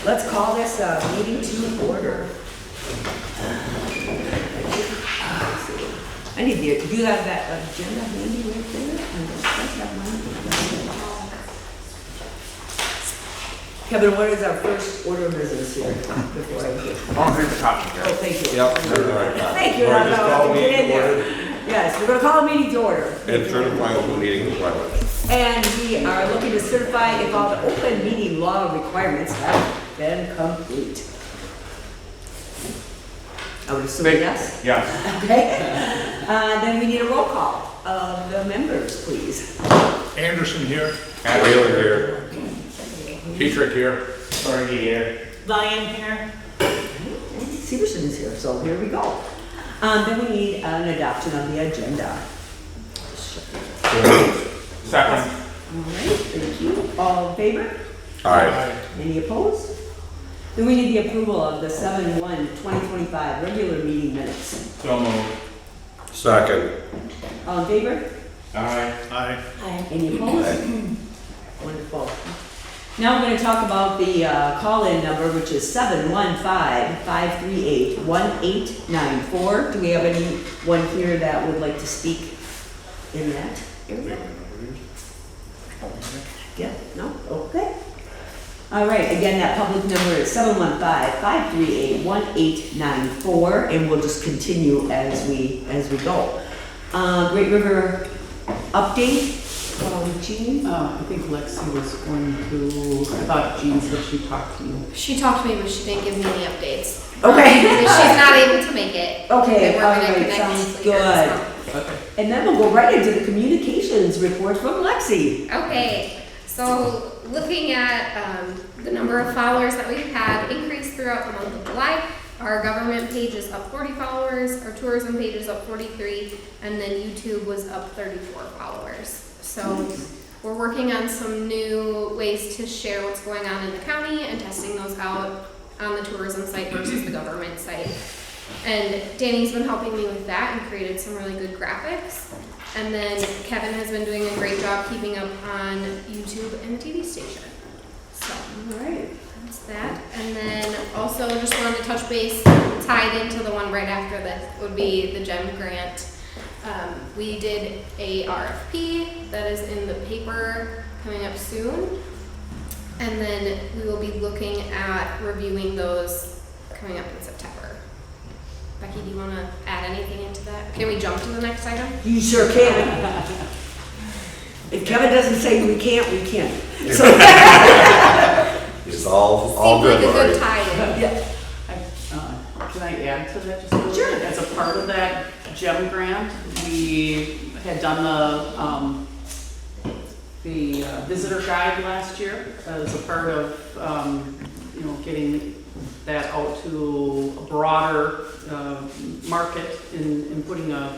Let's call this meeting to order. I need the, do you have that agenda handy right there? I have mine. Kevin, what is our first order of business here? Before I get. Oh, here's the copy here. Oh, thank you. Yep. Thank you. We're just calling Get in meeting to there. order. Yes, we're gonna call a meeting to order. And certify open meeting requirements. And we are looking to certify if all the open meeting law requirements have been complete. I would assume yes. Yes. Okay. Then we need a roll call of the members, please. Anderson here. Whaler here. Dietrich here. Sorry here. Lion here. Severson is here, so here we go. Then we need an adoption of the agenda. Second. All right, thank you. All in favor? Aye. Any opposed? Then we need the approval of the 7/1/2025 regular meeting minutes. So moved. Second. All in favor? Aye. Aye. Any opposed? Wonderful. Now we're going to talk about the call-in number, which is 715-538-1894. Do we have anyone here that would like to speak in that area? Yeah, no? Okay. All right, again, that public number is 715-538-1894, and we'll just continue as we go. Great River update. Jean? I think Lexi was going to, I thought Jean said she talked to you. She talked to me, but she didn't give me any updates. Okay. If she's not able to make it. Okay, then we're all gonna right, connect sounds later this good. month. Okay. And then we'll go right into the communications report from Lexi. Okay, so looking at the number of followers that we've had increase throughout the month of July. Our government page is up 40 followers, our tourism page is up 43, and then YouTube was up 34 followers. So we're working on some new ways to share what's going on in the county and testing those out on the tourism site versus the government site. And Danny's been helping me with that and created some really good graphics. And then Kevin has been doing a great job keeping up on YouTube and the TV station. So All right. that's that. And then also just wanted to touch base, tied into the one right after this would be the GEM grant. We did a RFP that is in the paper coming up soon. And then we will be looking at reviewing those coming up in September. Becky, do you want to add anything into that? Can we jump to the next item? You sure can. If Kevin doesn't say we can't, we can. So, It's all Seemed good, like a good Lori. tie-in. yeah. Can I add to that just a little Sure. bit? As a part of that GEM grant, we had done the visitor guide last year as a part of, getting that out to a broader market in putting a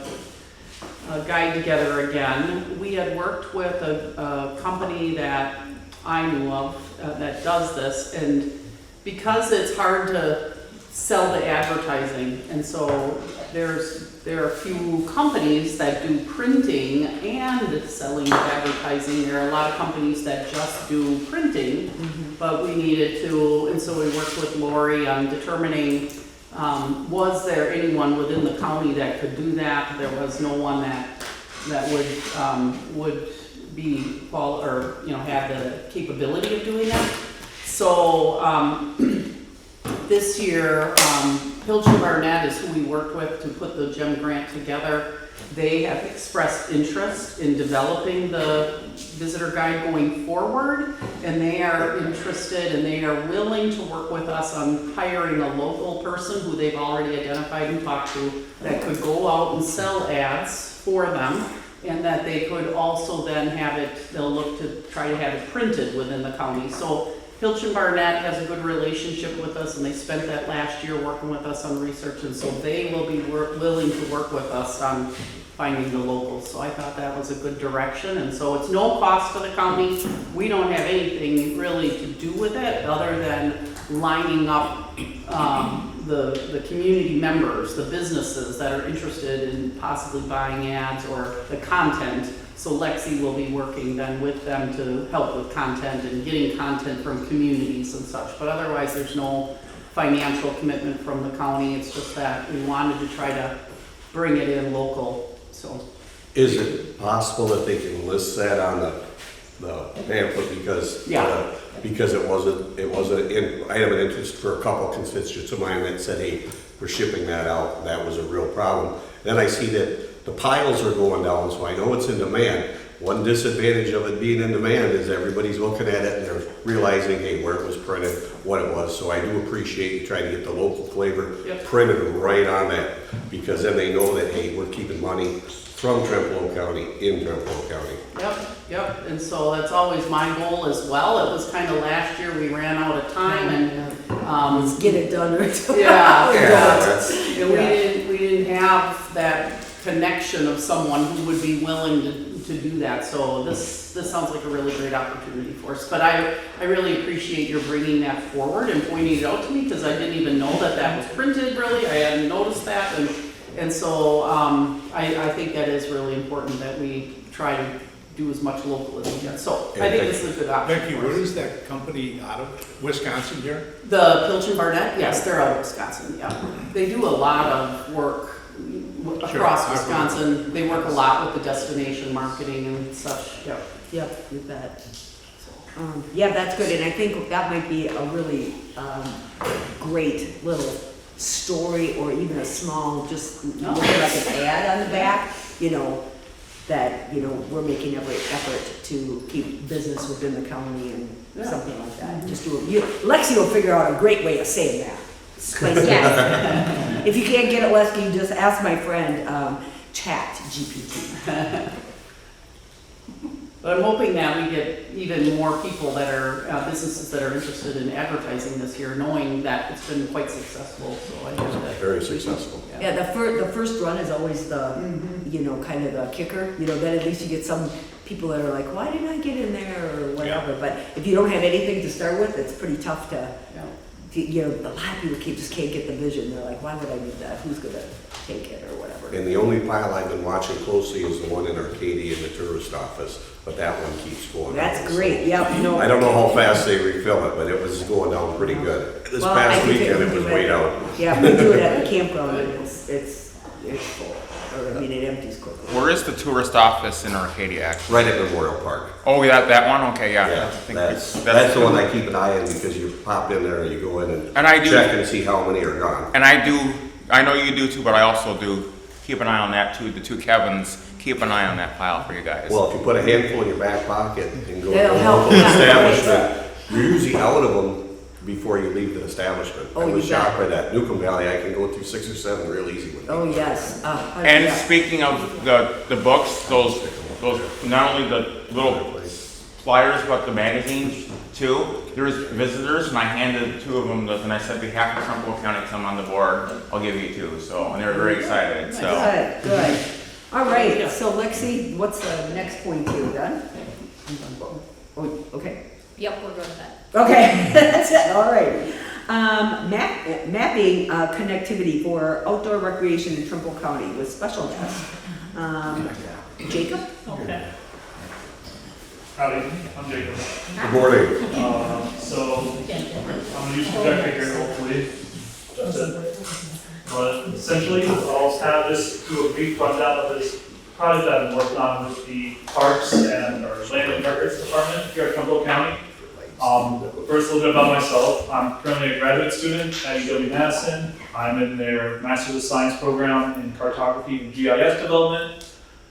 guide together again. We had worked with a company that I knew of that does this, and because it's hard to sell the advertising, and so there are a few companies that do printing and selling of advertising. There are a lot of companies that just do printing, but we needed to, and so we worked with Lori on determining was there anyone within the county that could do that. There was no one that would be have the capability of doing that. So this year, Pilch & Barnett is who we worked with to put the GEM grant together. They have expressed interest in developing the visitor guide going forward, and they are interested and they are willing to work with us on hiring a local person who they've already identified and talked to that could go out and sell ads for them, and that they could also then have it, they'll look to try to have it printed within the county. So Pilch & Barnett has a good relationship with us, and they spent that last year working with us on research, and so they will be willing to work with us on finding the locals. So I thought that was a good direction, and so it's no cost to the county. We don't have anything really to do with it other than lining up the community members, the businesses that are interested in possibly buying ads or the content, So Lexi will be working then with them to help with content and getting content from communities and such. But otherwise, there's no financial commitment from the county. It's just that we wanted to try to bring it in local, so. Is it possible that they can list that on the pamphlet because? Yeah. Because it wasn't, I have an interest for a couple constituents of mine that said, hey, we're shipping that out. That was a real problem. Then I see that the piles are going down, so I know it's in demand. One disadvantage of it being in demand is everybody's looking at it and they're realizing, hey, where it was printed, what it was. So I do appreciate you trying to get the local flavor printed right on that, because then they know that, hey, we're keeping money from Trempealeau County in Trempealeau County. Yep, and so that's always my goal as well. It was kind of last year, we ran out of time and, Let's get it done or yeah. that's, And we didn't have that connection of someone who would be willing to do that. So this sounds like a really great opportunity for us. But I really appreciate your bringing that forward and pointing it out to me, because I didn't even know that was printed really. I hadn't noticed that. And so I think that is really important that we try to do as much local as we can. So I think this is a good option. Becky, where is that company out of? Wisconsin here? The Pilch and Barnett, yes, they're out of Wisconsin, yeah. They do a lot of work across Wisconsin. They work a lot with the destination marketing and such, yeah. Yep, you bet. Yeah, that's good, and I think that might be a really great little story, or even a small, just like an ad on the back, that, we're making every effort to keep business within the county and something like that. Just do it. Lexi will figure out a great way of saying that. Yes. If you can't get it, Lexi, just ask my friend, Chat GPT. But I'm hoping that we get even more people that are, businesses that are interested in advertising this year, knowing that it's been quite successful, so I hope that. very successful. Yeah, the first run is always the, kind of the kicker, then at least you get some people that are like, why didn't I get in there, or whatever, but if you don't have anything to start with, it's pretty tough to, a lot of people just can't get the vision. They're like, why would I need that? Who's gonna take it or whatever? And the only pile I've been watching closely is the one in Arcadia in the tourist office, but that one keeps going. That's great, yeah. I don't know how fast they refill it, but it was going down pretty good. This Well, I past think weekend, we it was do way it. down. Yeah, we do it at the campground, and it's full, it empties quickly. Where is the tourist office in Arcadia actually? Right at Memorial Park. Oh, that one? Okay, yeah. Yeah, I think that's the one I keep an eye on, because you pop in there and you go in And I and do- check and see how many are gone. And I know you do too, but I also do keep an eye on that too. The two Kevins, keep an eye on that pile for you guys. Well, if you put a handful in your back pocket and go to That'll a help, local yeah. establishment, you're usually out of them before you leave the establishment. I Oh, was you bet. shocked by that. Newcomb Valley, I can go through 6 or 7 real easy with Oh, me. yes. And Yeah. speaking of the books, those not only the little flyers, but the magazines too. There's visitors, and I handed 2 of them those, and I said, behalf of Trumpealeau County, come on the board, I'll give you 2. So, and they were very excited. So, Good. All right, so Lexi, what's the next point here, done? Oh, okay. Yep, we're good with that. Okay, that's it, all right. Mapping connectivity for outdoor recreation in Trumpealeau County with special guest. Jacob? Okay. Howdy, I'm Jacob. Good morning. So, I'm gonna use projector here hopefully. That's it. But essentially, I'll kind of just do a brief rundown of this project that I've been working on with the Parks and our Land and Records Department here at Trumpealeau County. First, a little bit about myself. I'm currently a graduate student at UW-Madison. I'm in their Master's of Science program in Cartography and GIS Development.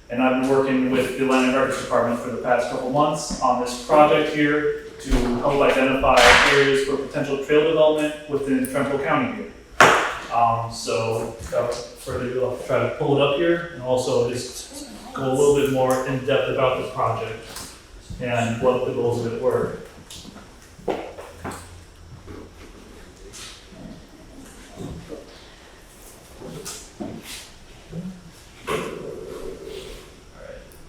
And I've been working with the Land and Records Department for the past couple months on this project here to help identify areas for potential trail development within Trempealeau County here. So without further ado, I'll try to pull it up here and also just go a little bit more in depth about the project and what the goals of it were.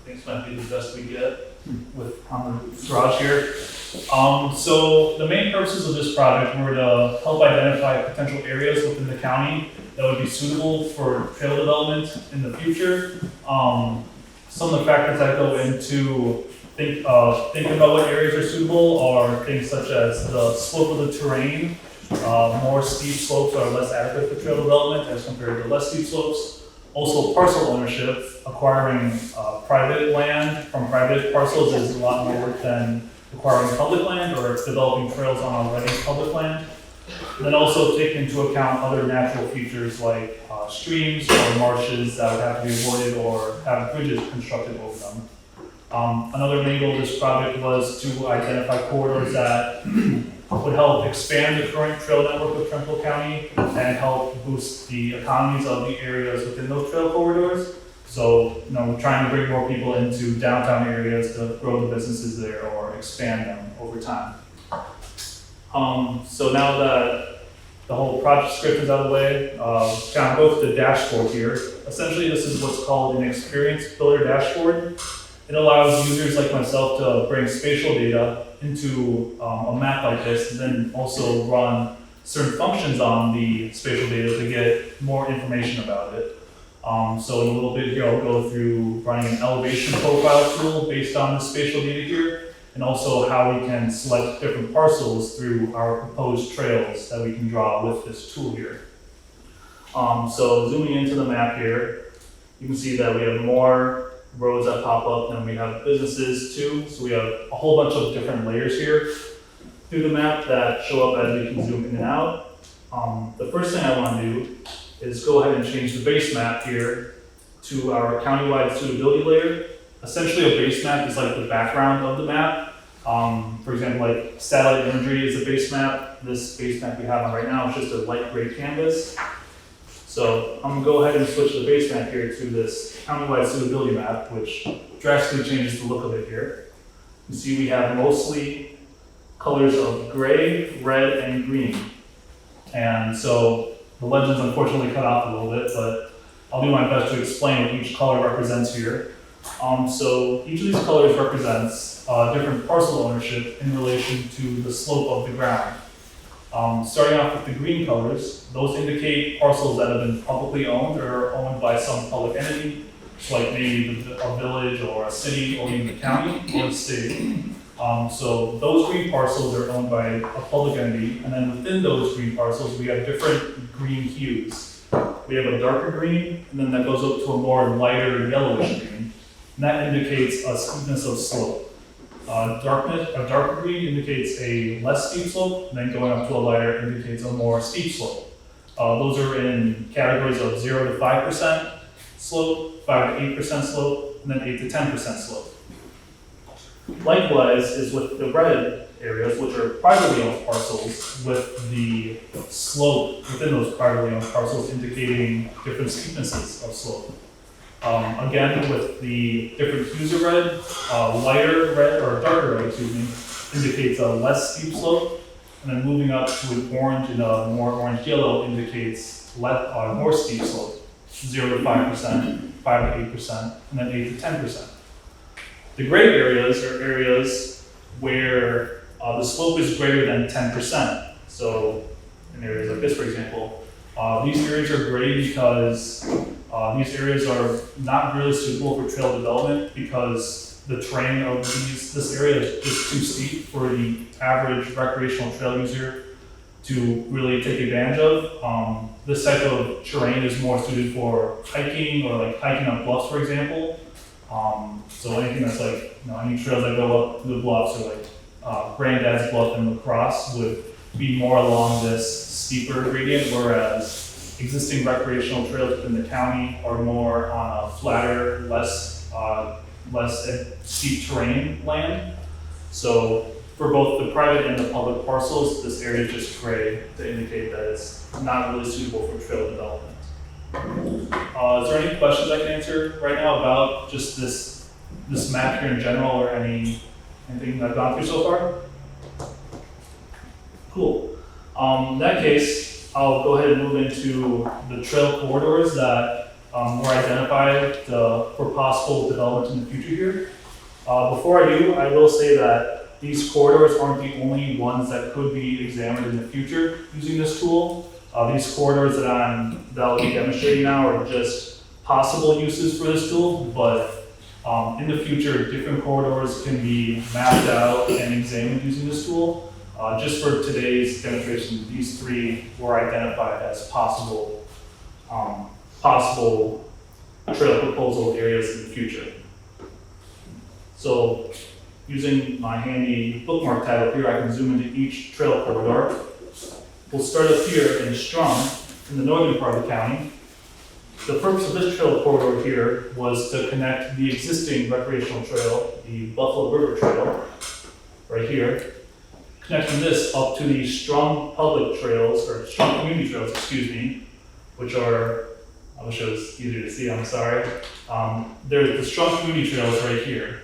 Things might be the best we get with on the garage here. So the main purposes of this project were to help identify potential areas within the county that would be suitable for trail development in the future. some of the factors that go into thinking about what areas are suitable are things such as the slope of the terrain. More steep slopes are less adequate for trail development as compared to less steep slopes. Also, parcel ownership, acquiring private land from private parcels is a lot more work than acquiring public land or developing trails on already public land. And then also take into account other natural features like streams or marshes that would have to be avoided or have bridges constructed over them. Another main goal of this project was to identify corridors that would help expand the current trail network of Trempealeau County and help boost the economies of the areas within those trail corridors. So, we're trying to bring more people into downtown areas to grow the businesses there or expand them over time. So now that the whole project script is out of the way, kind of go to the dashboard here. Essentially, this is what's called an experience builder dashboard. It allows users like myself to bring spatial data into a map like this, and then also run certain functions on the spatial data to get more information about it. So in a little bit here, I'll go through running an elevation profile tool based on the spatial data here, and also how we can select different parcels through our proposed trails that we can draw with this tool here. So zooming into the map here, you can see that we have more roads that pop up, and we have businesses too. So we have a whole bunch of different layers here through the map that show up as we can zoom in and out. The first thing I want to do is go ahead and change the base map here to our countywide suitability layer. Essentially, a base map is like the background of the map. For example, like satellite imagery is a base map. This base map we have on right now is just a light gray canvas. So I'm gonna go ahead and switch the base map here to this countywide suitability map, which drastically changes the look of it here. You see we have mostly colors of gray, red, and green. And so the legend's unfortunately cut off a little bit, but I'll do my best to explain what each color represents here. So each of these colors represents different parcel ownership in relation to the slope of the ground. Starting off with the green colors, those indicate parcels that have been publicly owned or owned by some public entity, like maybe a village or a city or even the county or the state. So those green parcels are owned by a public entity, and then within those green parcels, we have different green hues. We have a darker green, and then that goes up to a more lighter yellowish green, and that indicates a steepness of slope. A darker green indicates a less steep slope, and then going up to a lighter indicates a more steep slope. Those are in categories of 0 to 5% slope, 5 to 8% slope, and then 8 to 10% slope. Likewise is with the red areas, which are privately owned parcels, with the slope within those privately owned parcels indicating different steepnesses of slope. Again, with the different hues of red, lighter red, or darker red, indicates a less steep slope, and then moving up to an orange and a more orange-yellow indicates more steep slope, 0 to 5%, 5 to 8%, and then 8 to 10%. The gray areas are areas where the slope is greater than 10%. So in areas like this, for example, these areas are gray because these areas are not really suitable for trail development because the terrain of this area is just too steep for the average recreational trail user to really take advantage of. This type of terrain is more suited for hiking or like hiking up bluffs, for example. So anything that's like, any trails that go up the bluffs or like Granddad's Bluff in La Crosse would be more along this steeper gradient, whereas existing recreational trails within the county are more on a flatter, less steep terrain land. So for both the private and the public parcels, this area is just gray to indicate that it's not really suitable for trail development. Is there any questions I can answer right now about just this map here in general, or anything I've gone through so far? Cool. In that case, I'll go ahead and move into the trail corridors that were identified for possible development in the future here. Before I do, I will say that these corridors aren't the only ones that could be examined in the future using this tool. These corridors that I'll be demonstrating now are just possible uses for this tool, but In the future, different corridors can be mapped out and examined using this tool. Just for today's demonstration, these three were identified as possible trail proposal areas in the future. So using my handy bookmark tab up here, I can zoom into each trail corridor. We'll start up here in Strong, in the northern part of the county. The purpose of this trail corridor here was to connect the existing recreational trail, the Buffalo River Trail, right here, connecting this up to the Strong Public Trails, or Strong Community Trails, excuse me, which are, I wish it was easier to see, I'm sorry. There's the Strong Community Trails right here.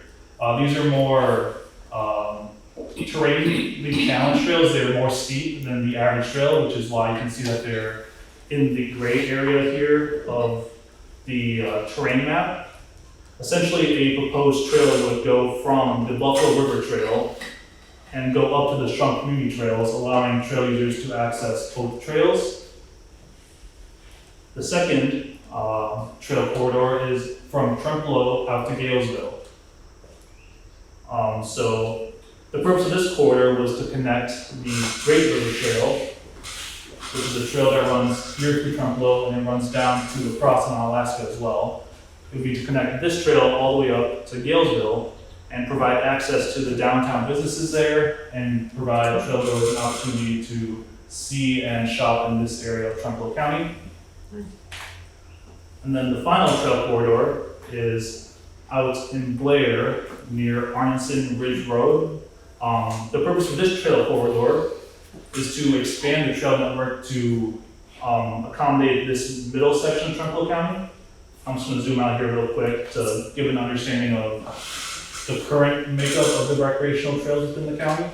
These are more terrainly challenged trails. They're more steep than the average trail, which is why you can see that they're in the gray area here of the terrain map. Essentially, a proposed trail would go from the Buffalo River Trail and go up to the Strong Community Trails, allowing trail users to access both trails. The second trail corridor is from Trempealeau out to Galesville. So the purpose of this corridor was to connect the Great River Trail, which is a trail that runs here through Trempealeau and then runs down to across in Alaska as well. It would be to connect this trail all the way up to Galesville and provide access to the downtown businesses there and provide trail goers an opportunity to see and shop in this area of Trempealeau County. And then the final trail corridor is out in Blair near Arneson Ridge Road. The purpose of this trail corridor is to expand the trail network to accommodate this middle section of Trempealeau County. I'm just going to zoom out here real quick to give an understanding of the current makeup of the recreational trails within the county.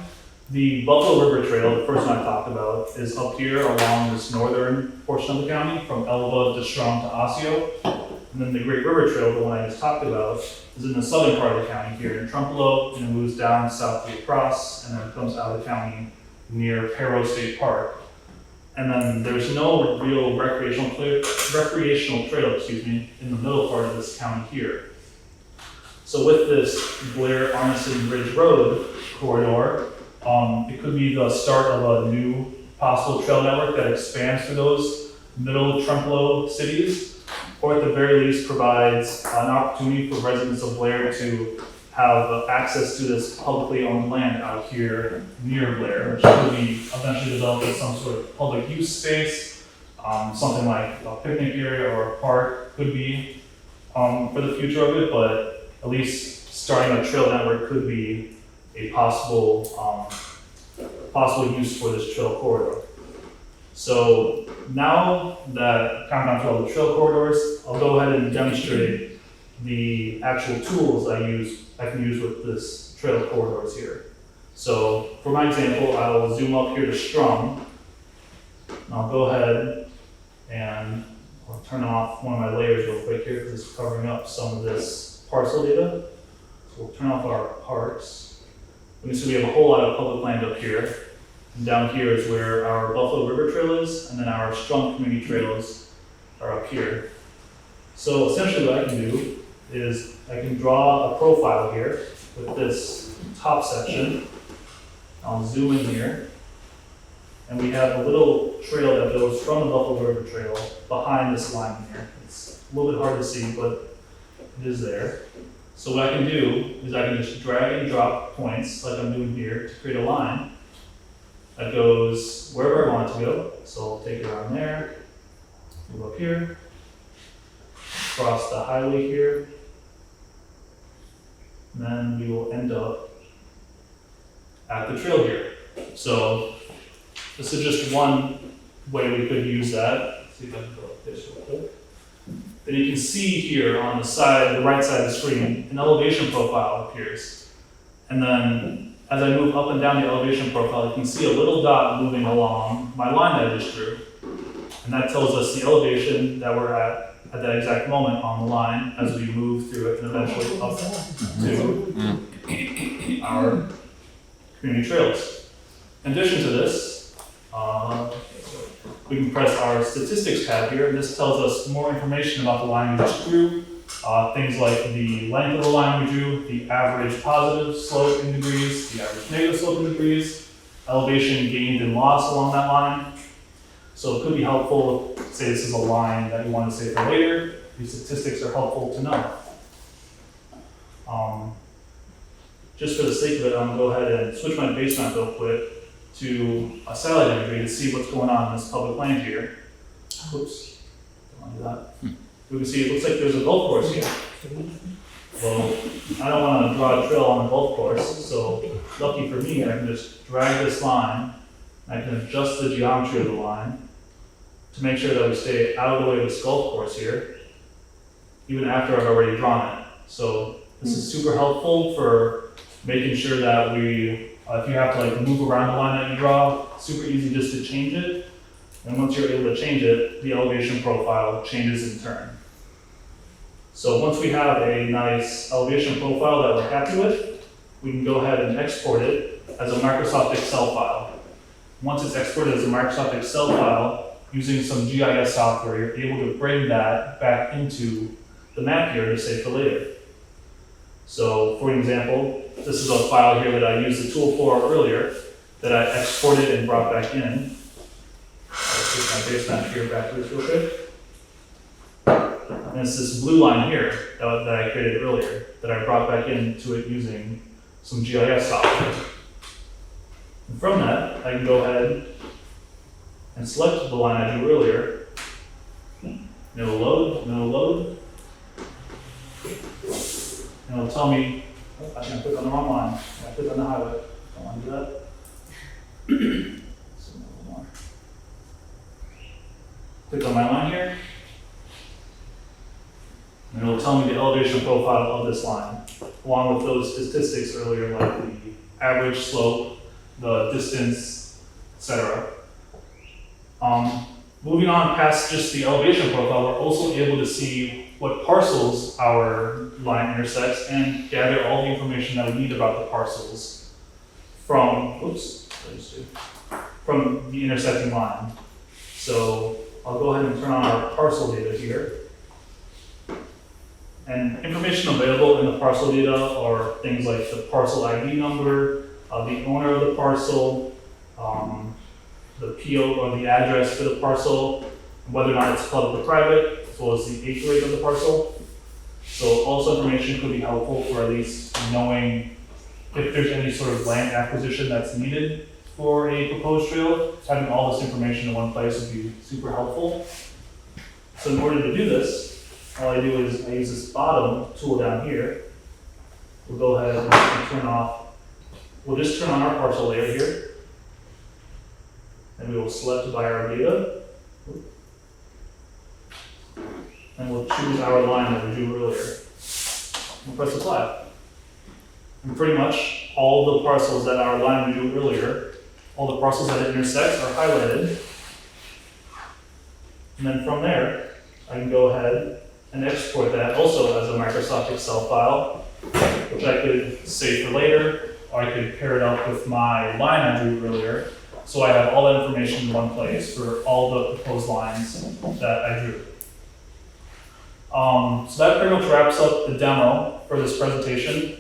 The Buffalo River Trail, the first one I talked about, is up here along this northern portion of the county from Elva to Strong to Osseo. And then the Great River Trail, the one I just talked about, is in the southern part of the county here in Trempealeau, and it moves down southly across, and then comes out of the county near Perro State Park. And then there's no real recreational trail, in the middle part of this county here. So with this Blair Arneson Ridge Road corridor, it could be the start of a new possible trail network that expands to those middle Trempealeau cities, or at the very least provides an opportunity for residents of Blair to have access to this publicly owned land out here near Blair, which could be eventually developed as some sort of public use space, something like a picnic area or a park could be for the future of it, but at least starting a trail network could be a possible use for this trail corridor. So now that I've gone through all the trail corridors, I'll go ahead and demonstrate the actual tools I can use with this trail corridors here. So for my example, I will zoom up here to Strong, and I'll go ahead and I'll turn off one of my layers real quick here because it's covering up some of this parcel data. So we'll turn off our parks. We have a whole lot of public land up here. And down here is where our Buffalo River Trail is, and then our Strong Community Trails are up here. So essentially what I can do is I can draw a profile here with this top section. I'll zoom in here, and we have a little trail that goes from the Buffalo River Trail behind this line here. It's a little bit hard to see, but it is there. So what I can do is I can just drag and drop points like I'm doing here to create a line that goes wherever I want it to go. So I'll take it around there, move up here, cross the highway here, and then we will end up at the trail here. So this is just one way we could use that. Let's see if I can go like this real quick. Then you can see here on the side, the right side of the screen, an elevation profile appears. And then as I move up and down the elevation profile, you can see a little dot moving along my line that I just drew. And that tells us the elevation that we're at that exact moment on the line as we move through it and eventually up to our community trails. In addition to this, we can press our statistics tab here, and this tells us more information about the line we just drew, Things like the length of the line we drew, the average positive slope in degrees, the average negative slope in degrees, elevation gained and lost along that line. So it could be helpful, say this is a line that you want to say for later, these statistics are helpful to know. Just for the sake of it, I'm gonna go ahead and switch my base map real quick to a satellite imagery to see what's going on in this public land here. Oops, don't want to do that. We can see it looks like there's a golf course here. Well, I don't want to draw a trail on the golf course, so lucky for me, I can just drag this line. I can adjust the geometry of the line to make sure that we stay out of the way of this golf course here, even after I've already drawn it. So this is super helpful for making sure that we, if you have to like move around the line that you draw, super easy just to change it. And once you're able to change it, the elevation profile changes in turn. So once we have a nice elevation profile that we're happy with, we can go ahead and export it as a Microsoft Excel file. Once it's exported as a Microsoft Excel file, using some GIS software, you're able to bring that back into the map here to save for later. So for example, this is a file here that I used the tool for earlier that I exported and brought back in. I'll take my base map here back to this real quick. And it's this blue line here that I created earlier that I brought back into it using some GIS software. And from that, I can go ahead and select the line I drew earlier. And it'll load, and it'll load. And it'll tell me, oh, I clicked on the wrong line. I clicked on the highway. Don't want to do that. So, a little more. Click on my line here. And it'll tell me the elevation profile of this line, along with those statistics earlier, like the average slope, the distance, etc. Moving on past just the elevation profile, we're also able to see what parcels our line intersects and gather all the information that we need about the parcels from, from the intersecting line. So I'll go ahead and turn on our parcel data here. And information available in the parcel data are things like the parcel ID number, the owner of the parcel, the PO or the address for the parcel, whether or not it's public or private, as well as the acre rate of the parcel. So all this information could be helpful for at least knowing if there's any sort of land acquisition that's needed for a proposed trail. Having all this information in one place would be super helpful. So in order to do this, all I do is I use this bottom tool down here. We'll go ahead and turn off, we'll just turn on our parcel layer here. And we will select by our data. And we'll choose our line that we drew earlier. We'll press apply. And pretty much all the parcels that our line we drew earlier, all the parcels that it intersects are highlighted. And then from there, I can go ahead and export that also as a Microsoft Excel file, which I could save for later, or I could pair it up with my line I drew earlier, so I have all that information in one place for all the proposed lines that I drew. So that pretty much wraps up the demo for this presentation.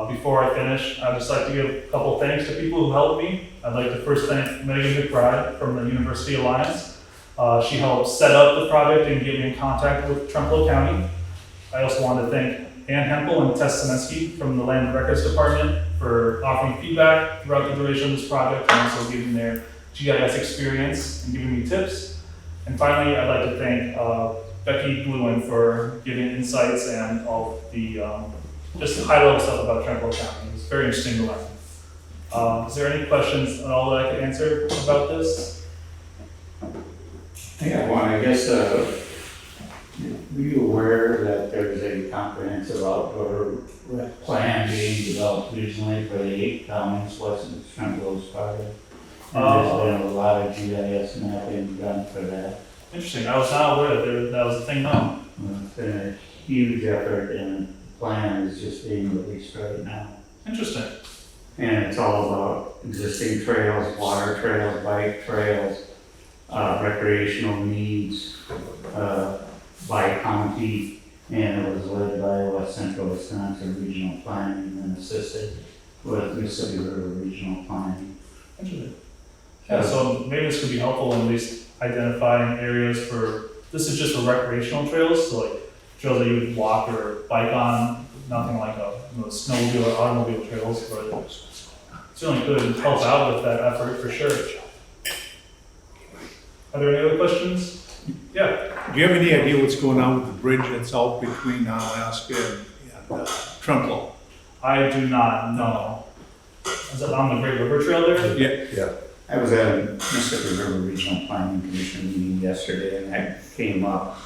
Before I finish, I'd just like to give a couple thanks to people who helped me. I'd like to first thank Megan McBride from the University Alliance. She helped set up the project and get me in contact with Trempealeau County. I also want to thank Ann Hempel and Tess Semensky from the Land Records Department for offering feedback throughout the duration of this project and also giving their GIS experience and giving me tips. And finally, I'd like to thank Becky Bluen for giving insights and all the just high-level stuff about Trempealeau County. It was very interesting to learn. Is there any questions at all that I could answer about this? I got one, I guess, were you aware that there's a comprehensive outdoor plan being developed regionally for the 8 counties west of Trempealeau's project? And there's been a lot of GIS mapping done for that. Interesting, I was not aware that that was a thing, no. It's been a huge effort and the plan is just being released right now. Interesting. And it's all about existing trails, water trails, bike trails, recreational needs by county, And it was led by West Central Wisconsin Regional Planning and assisted with Mississippi River Regional Planning. Interesting. Yeah, so maybe this could be helpful in at least identifying areas for, this is just for recreational trails, so like trails that you would walk or bike on, nothing like a snowmobile or automobile trails, but certainly could help out with that effort for sure. Are there any other questions? Yeah. Do you have any idea what's going on with the bridge that's out between Alaska and Trempealeau? I do not know. Is that on the Great River Trail there? Yeah. Yeah. I was at a Mississippi River Regional Planning Commission meeting yesterday, and that came up.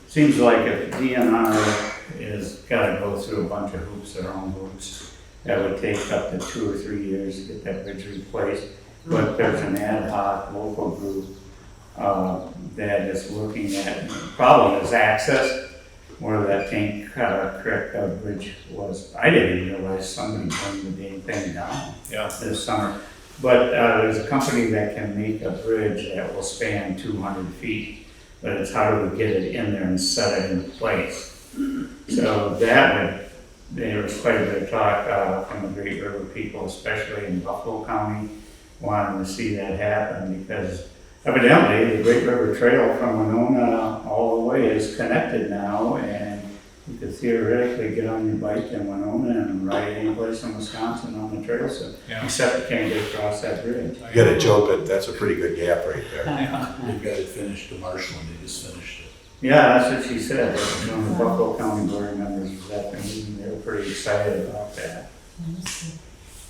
Seems like if DNR is gotta go through a bunch of hoops, their own hoops, that would take up to 2 or 3 years to get that bridge replaced. But there's an ad hoc local group that is looking at, the problem is access, where that Tank Creek bridge was. I didn't even realize somebody burned the damn thing down this summer. But there's a company that can make a bridge that will span 200 feet, but it's how do we get it in there and set it in place. So there was quite a bit of talk from the Great River people, especially in Buffalo County, wanting to see that happen because evidently the Great River Trail from Winona all the way is connected now, and you could theoretically get on your bike in Winona and ride any place in Wisconsin on the trail, so except you can't get across that bridge. You gotta jump it, that's a pretty good gap right there. They've got it finished to Marshall, and they just finished it. Yeah, that's what she said. One of the Buffalo County board members was at the meeting. They were pretty excited about that.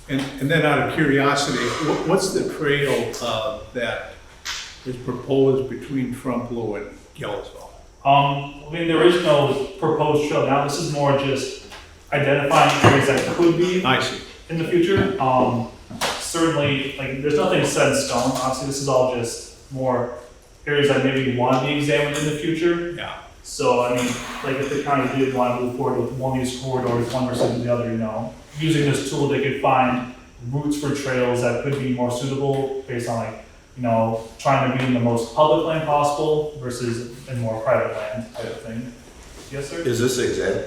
And then out of curiosity, what's the trail that is proposed between Trempealeau and Galesville? There is no proposed trail now. This is more just identifying areas that could be I see. in the future. Certainly, there's nothing set in stone. Obviously, this is all just more areas that maybe want to be examined in the future. Yeah. So, if the county did want to move forward with one of these corridors, one versus the other, using this tool, they could find routes for trails that could be more suitable based on trying to be in the most public land possible versus in more private land type of thing. Yes, sir? Is this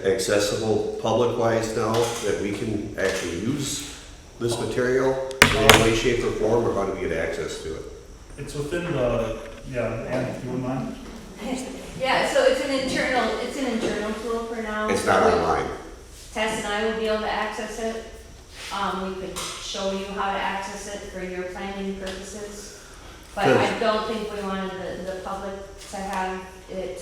accessible public-wise now, that we can actually use this material in any way, shape, or form, or how do we get access to it? It's within the, and if you wouldn't mind. Yeah, so it's an internal tool for now. It's not online. Tess and I will be able to access it. We could show you how to access it for your planning purposes. But I don't think we wanted the public to have it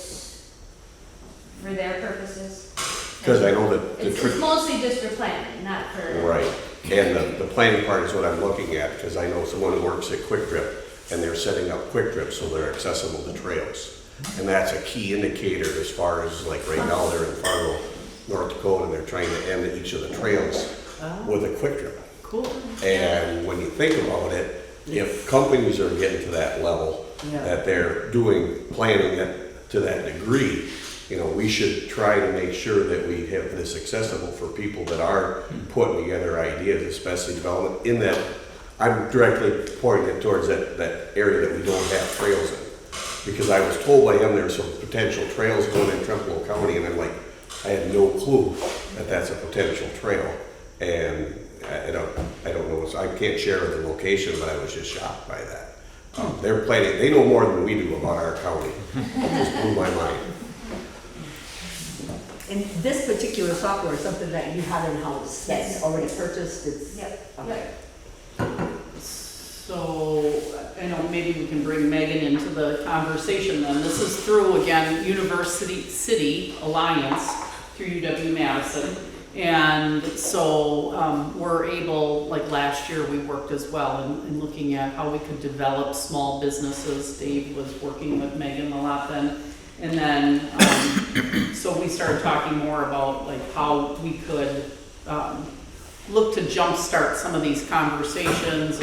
for their purposes. Because I know that It's mostly just for planning, not for. Right, and the planning part is what I'm looking at, because I know someone who works at Quick Trip, and they're setting up Quick Trip so they're accessible to trails. And that's a key indicator as far as right now they're in Fargo, North Dakota, and they're trying to end each of the trails with a Quick Trip. Cool. And when you think about it, if companies are getting to that level, that they're doing planning to that degree, we should try to make sure that we have this accessible for people that are putting together ideas, especially development in that. I'm directly pointing it towards that area that we don't have trails in. Because I was told by him there's some potential trails going in Trempealeau County, and I'm like, I had no clue that that's a potential trail. And I don't know, I can't share the location, but I was just shocked by that. They're planning, they know more than we do about our county. It just blew my mind. And this particular software is something that you have in-house, that's already purchased, it's. Yep. Okay. So, maybe we can bring Megan into the conversation then. This is through, again, University City Alliance through UW-Madison. And so we're able, last year we worked as well in looking at how we could develop small businesses. Dave was working with Megan a lot then. And then, so we started talking more about how we could look to jumpstart some of these conversations.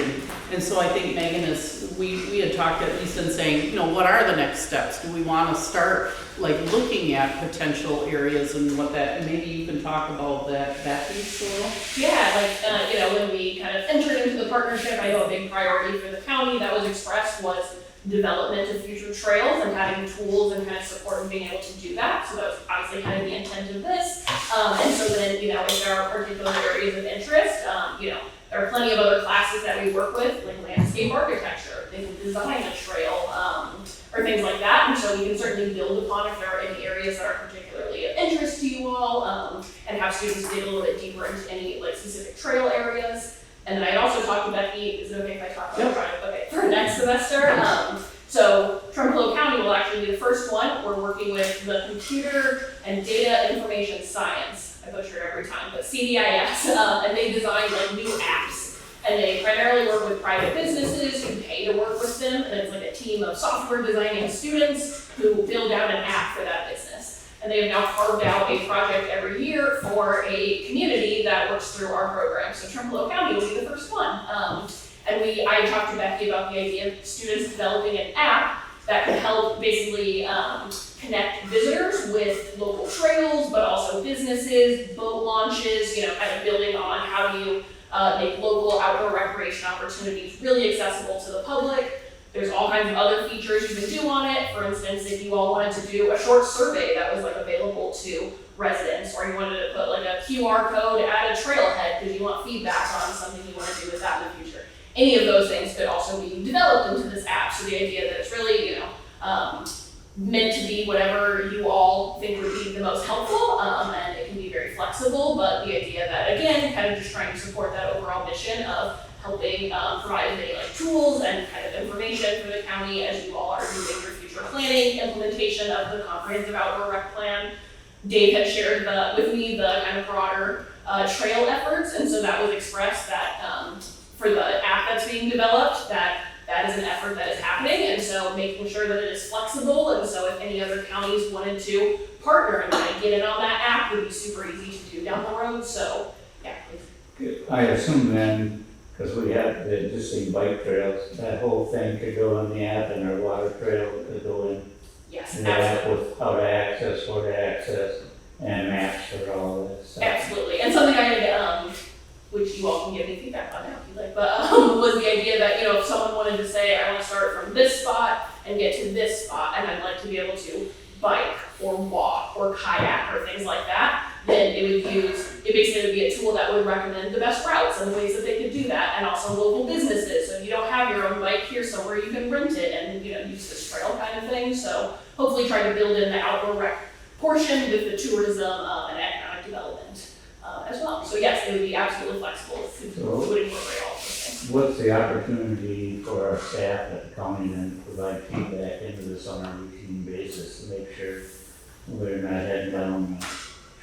And so I think Megan we had talked at least in saying, what are the next steps? Do we want to start looking at potential areas and what that, and maybe you can talk about that piece a little? Yeah, when we kind of entered into the partnership, I know a big priority for the county that was expressed was development of future trails and having tools and kind of support and being able to do that. So that was obviously kind of the intent of this. And so then, you know, if there are particular areas of interest, you know, there are plenty of other classes that we work with, like landscape architecture. They can design a trail, or things like that. And so we can certainly build upon if there are any areas that are particularly of interest to you all, and have students dig a little bit deeper into any like specific trail areas. And then I also talked to Becky, is it okay if I talk about project? Okay, for next semester. So Trempealeau County will actually be the first one. We're working with the Computer and Data Information Science. I butcher it every time, but CDIS, and they designed like new apps. And they primarily work with private businesses who pay to work with them, and it's like a team of software designing students who build out an app for that business. And they have now carved out a project every year for a community that works through our program. So Trempealeau County will be the first one. And I talked to Becky about the idea of students developing an app that can help basically connect visitors with local trails, but also businesses, boat launches, you know, kind of building on how do you make local outdoor recreation opportunities really accessible to the public. There's all kinds of other features you can do on it. For instance, if you all wanted to do a short survey that was like available to residents, or you wanted to put like a QR code at a trailhead because you want feedback on something you want to do with that in the future. Any of those things could also be developed into this app. So the idea that it's really, you know, meant to be whatever you all think would be the most helpful, and it can be very flexible, but the idea that, again, kind of just trying to support that overall mission of helping provide as many like tools and kind of information for the county as you all are doing your future planning, implementation of the comprehensive outdoor rec plan. Dave had shared with me the kind of broader trail efforts, and so that was expressed that for the app that's being developed, that is an effort that is happening, and so making sure that it is flexible, and so if any other counties wanted to partner and kind of get in on that app, would be super easy to do down the road, so yeah. I assume then, because we have the existing bike trails, that whole thing could go on the app, and our water trail could go in. Yes, And the app absolutely. with how to access, where to access, and maps for all that stuff. Absolutely, and something I had, which you all can give me feedback on now if you'd like, but was the idea that, you know, if someone wanted to say, I want to start from this spot and get to this spot, and I'd like to be able to bike or walk or kayak or things like that, then it basically would be a tool that would recommend the best routes and the ways that they could do that, and also local businesses. So if you don't have your own bike here somewhere, you can rent it and, you know, use this trail kind of thing. So hopefully try to build in the outdoor rec portion with the tourism and economic development as well. So yes, it would be absolutely flexible. It would incorporate all of those things. What's the opportunity for our staff at the county then to provide feedback into this on a routine basis to make sure we're not heading down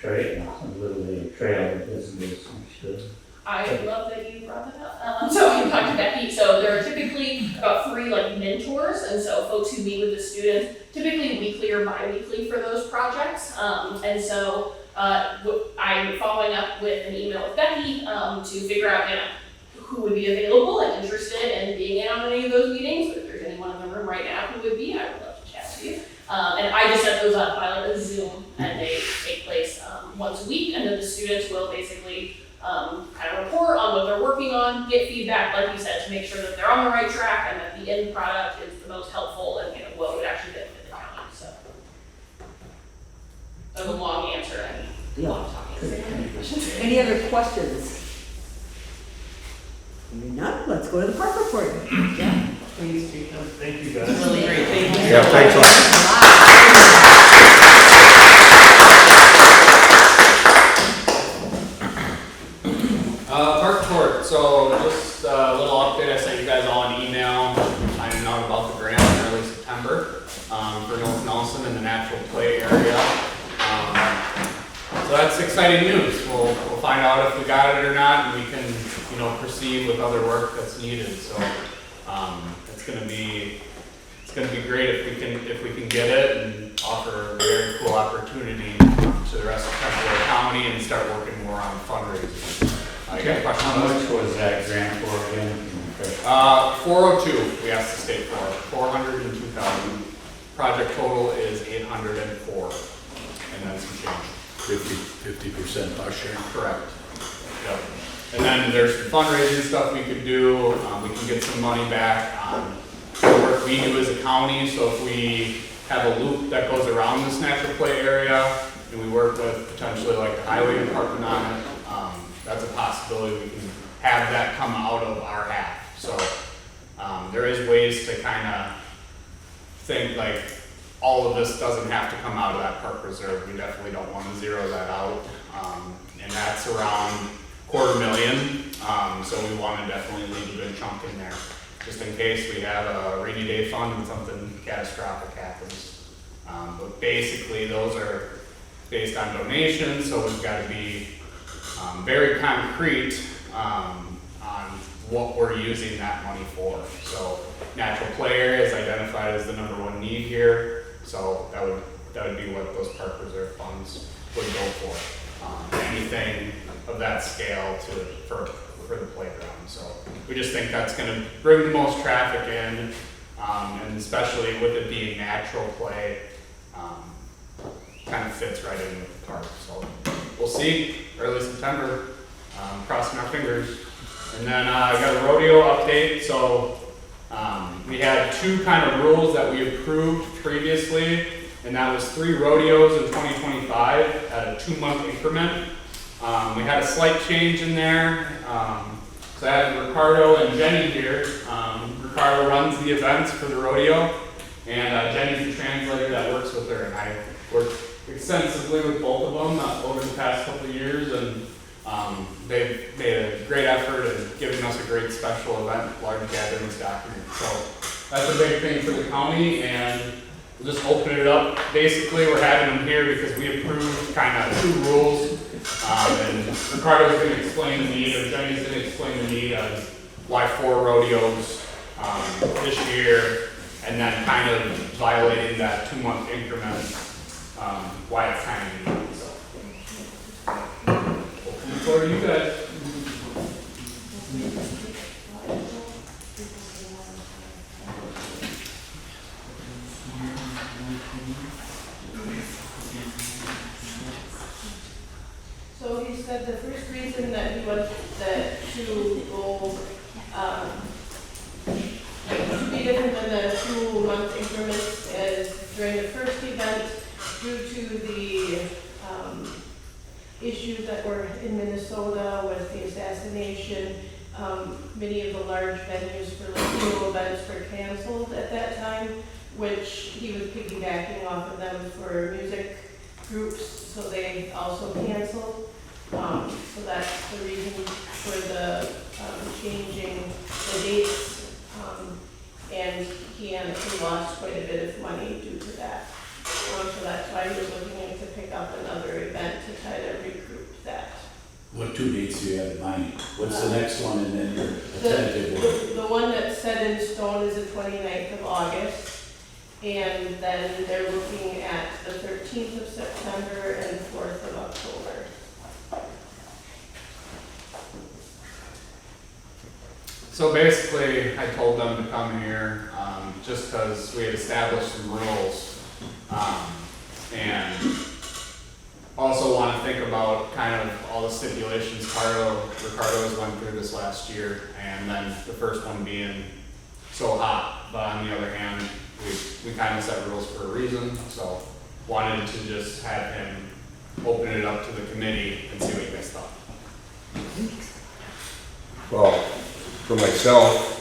literally a trail that isn't as understood? I love that you brought that up. So I talked to Becky. So there are typically about 3 like mentors, and so folks who meet with the students, typically weekly or bi-weekly for those projects. And so I'm following up with an email with Becky to figure out, you know, who would be available and interested in being in on any of those meetings. But if there's anyone in the room right now who would be, I would love to chat to you. And I just set those up by like a Zoom, and they take place once a week, and then the students will basically kind of report on what they're working on, get feedback, like you said, to make sure that they're on the right track and that the end product is the most helpful and, you know, what would actually benefit the county. So that was a long answer. Yeah. Long talking. Any other questions? Maybe not. Let's go to the park report. Yeah. Thank you guys. Really great, thank you. Yeah, thanks a lot. Park report, so just a little update. I sent you guys all an email finding out about the grant in early September for North Nelson in the natural play area. So that's exciting news. We'll find out if we got it or not, and we can, you know, proceed with other work that's needed. So it's gonna be great if we can get it and offer a very cool opportunity to the rest of Trempealeau County and start working more on fundraising. Okay. How much was that grant for again? 402 we asked the state for, 402,000. Project total is 804, and then some change. 50% our share. Correct. Yep. And then there's some fundraising stuff we could do. We can get some money back on work we do as a county, so if we have a loop that goes around this natural play area, and we work with potentially like the highway department on it, that's a possibility we can have that come out of our half. So there is ways to kind of think like all of this doesn't have to come out of that park reserve. We definitely don't want to zero that out. And that's around $250,000. So we want to definitely leave a good chunk in there, just in case we have a rainy day fund and something catastrophic happens. But basically those are based on donations, so we've got to be very concrete on what we're using that money for. So natural play area is identified as the #1 need here, so that would be what those park reserve funds would go for. Anything of that scale for the playground. So we just think that's going to bring the most traffic in, and especially with it being natural play, kind of fits right in with the park. So we'll see early September, crossing our fingers. And then I got a rodeo update. So we had 2 kind of rules that we approved previously, and that was 3 rodeos in 2025 at a 2-month increment. We had a slight change in there. So I have Ricardo and Jenny here. Ricardo runs the events for the rodeo, and Jenny's the translator that works with her, and I worked extensively with both of them over the past couple of years, and they've made a great effort in giving us a great special event, large gatherings document. So that's a big thing for the county, and we'll just open it up. Basically, we're having them here because we approved kind of 2 rules, and Ricardo's going to explain the need, or Jenny's going to explain the need of why 4 rodeos this year, and then kind of violating that 2-month increment, why it's kind of needed. So, open the floor to you guys. So he said the first reason that he wants that to go, to be different than the 2-month increments is during the first event, due to the issues that were in Minnesota with the assassination, many of the large venues for Latino events were canceled at that time, which he was piggybacking off of them for music groups, so they also canceled. So that's the reason for the changing the dates, and he honestly lost quite a bit of money due to that. So that's why he was looking to pick up another event to try to recoup that. What 2 dates do you have in mind? What's the next one and then your tentative one? The one that's set in stone is the 29th of August, and then they're looking at the 13th of September and 4th of October. So basically, I told them to come here just because we had established some rules, and also want to think about kind of all the stipulations Ricardo has went through this last year, and then the first one being so hot. But on the other hand, we kind of set rules for a reason, so wanted to just have him open it up to the committee and see what you guys thought. Well, for myself,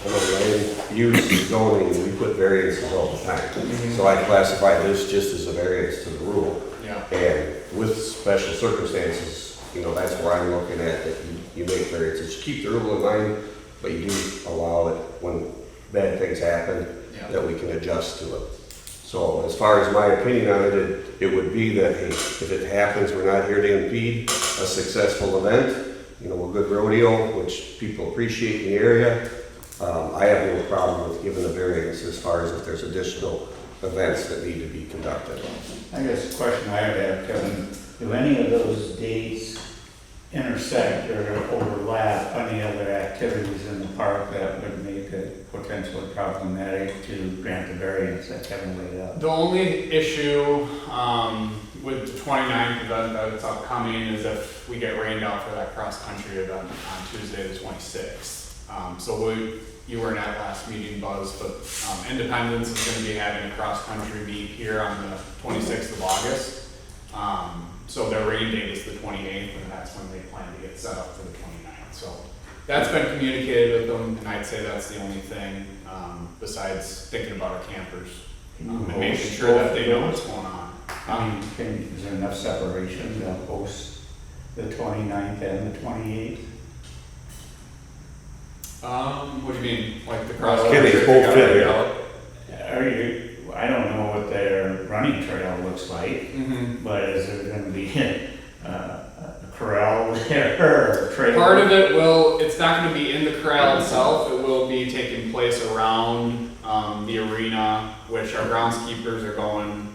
I know land use zoning, we put variances all the time. So I classify this just as a variance to the rule. Yeah. And with special circumstances, that's where I'm looking at, that you make variances. You keep the rule in mind, but you do allow it when bad things happen, that we can adjust to it. So as far as my opinion on it, it would be that, hey, if it happens, we're not here to impede a successful event. A good rodeo, which people appreciate in the area. I have no problem with giving a variance as far as if there's additional events that need to be conducted. I guess the question I would have, Kevin, do any of those dates intersect or overlap any other activities in the park that would make it potentially problematic to grant the variance that Kevin laid out? The only issue with the 29th event that's upcoming is if we get rained out for that cross-country event on Tuesday the 26th. So you weren't at last meeting, Buzz, but Independence is going to be having a cross-country meet here on the 26th of August. So their rain date is the 28th, and that's when they plan to get set up for the 29th. So that's been communicated with them, and I'd say that's the only thing besides thinking about our campers and making sure that they know what's going on. Is there enough separation to host the 29th and the 28th? What do you mean, like the cross? Can they both fit in? I don't know what their running trail looks like, Mm-hmm. but is there gonna be a corral there or a trail? Part of it it's not going to be in the corral itself. It will be taking place around the arena, which our groundskeepers are going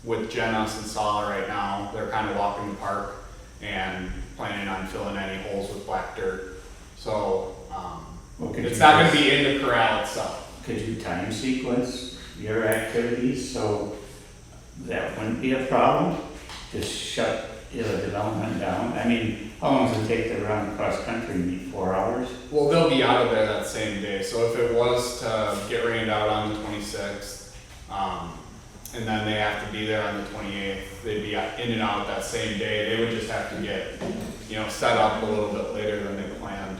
with Jenna and Sala right now. They're kind of walking the park and planning on filling any holes with black dirt. So it's not going to be in the corral itself. Could you time sequence your activities so that wouldn't be a problem? Just shut the development down? I mean, how long does it take to run cross country meet? 4 hours? Well, they'll be out of there that same day. So if it was to get rained out on the 26th, and then they have to be there on the 28th, they'd be in and out that same day. They would just have to get, set up a little bit later than they planned.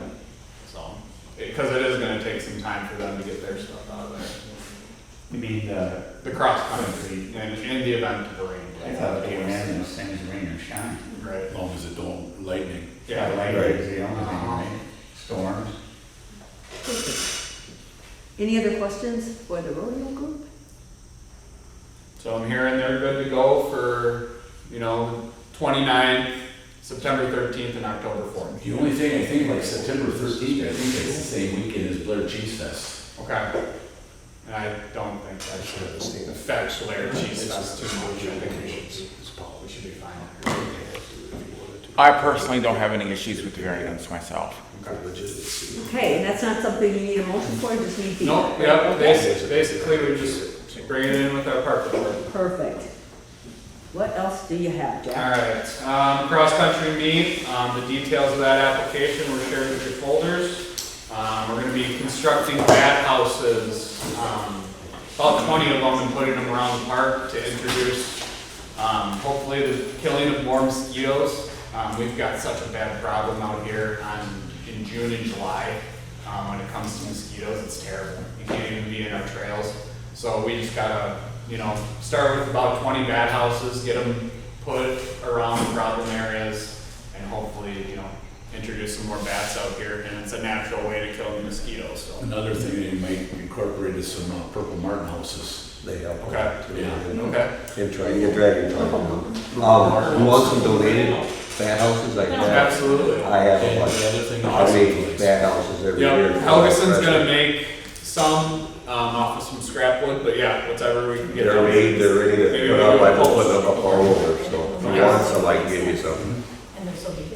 So, because it is going to take some time for them to get their stuff out of there. You mean The cross country, and in the event of a rain day. I thought they ran those things rain or shine. Right. As long as it don't lightning. Yeah, Lightning is the only thing, right? Storms. Any other questions for the rodeo group? So I'm hearing they're good to go for, 29th, September 13th, and October 4th. The only thing, I think like September 13th, I think it's the same weekend as Blair Cheese Fest. Okay. And I don't think that should affect Blair Cheese Fest too much. I think we should be fine. I personally don't have any issues with the variance myself. Okay, and that's not something you need a motion for, just need the. No, yeah, basically we just bring it in with our park board. Perfect. What else do you have, Jack? Alright, cross-country meet, the details of that application were shared with your folders. We're gonna be constructing bat houses, about 20 of them, and putting them around the park to introduce, hopefully the killing of more mosquitoes. We've got such a bad problem out here in June and July, when it comes to mosquitoes, it's terrible. You can't even be in our trails. So we just gotta, start with about 20 bat houses, get them put around the problem areas, and hopefully, introduce some more bats out here. And it's a natural way to kill the mosquitoes. So. Another thing that you might incorporate is some purple martin houses. They help. Okay. Yeah. Okay. And trying to dragon fly. Who wants some donated bat houses like that? Absolutely. I have And a bunch. the other thing I also, make bat houses every year. Yep, Helgeson's gonna make some off of some scrap wood, but yeah, whatever we can get. They're made, they're ready to Maybe put we up, do I a can put post. them up all over, so if you want some, I can give you some. And they're so big.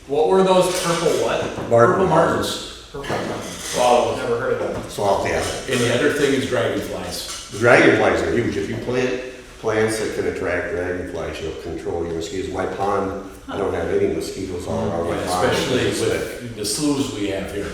What were those purple what? Martin Purple houses. Purple Martins. Wow, never heard of that. Salt, yeah. and the other thing is dragonflies. The dragonflies are huge. If you plant plants that can attract dragonflies, you'll control your mosquitoes. My pond, I don't have any mosquitoes all around my pond. Especially with the sloughs we have here.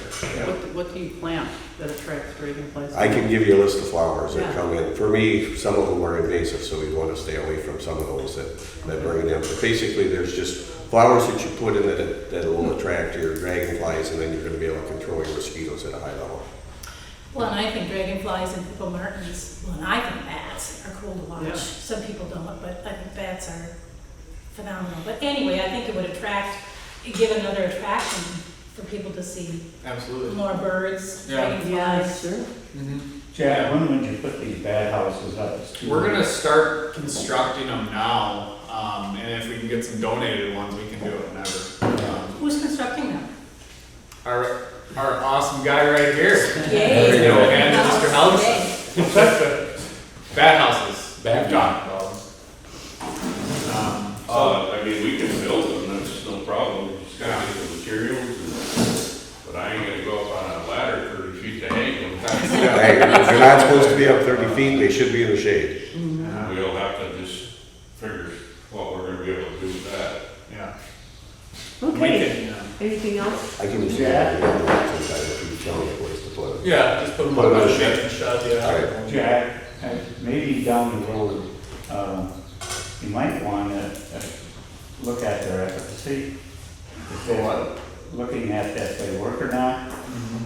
What do you plant that attracts dragonflies? I can give you a list of flowers that Yeah. come in. For me, some of them are invasive, so we want to stay away from some of those that bring them. But basically, there's just flowers that you put in that will attract your dragonflies, and then you're going to be able to control your mosquitoes at a high level. Well, and I think dragonflies and purple martins, well, and I think bats are cool to watch. Yeah. Some people don't, but I think bats are phenomenal. But anyway, I think it would give another attraction for people to see Absolutely. more birds, Yeah. dragonflies. Sure. Mm-hmm. Jack, when would you put these bat houses up? It's too We're late. gonna start constructing them now, and if we can get some donated ones, we can do it whenever. Who's constructing them? Our awesome guy right here. Yay. There you go. And Mr. Helgeson. Bat houses. Bat We've talked about them. I mean, we can build them, that's no problem, we just gotta get the materials, but I ain't gonna go up on a ladder 30 feet to hang them. Hey, if they're not supposed to be up 30 feet, they should be in the shade. We'll have to just figure what we're gonna be able to do with that. Yeah. Okay. We can, Anything else? I can just add, sometime if you tell me a place to put it. Yeah, just put them Put on them in the a shed. shed, yeah. All right. Jack, maybe down the road, you might want to look at their efficacy. If they're looking at that they work or not,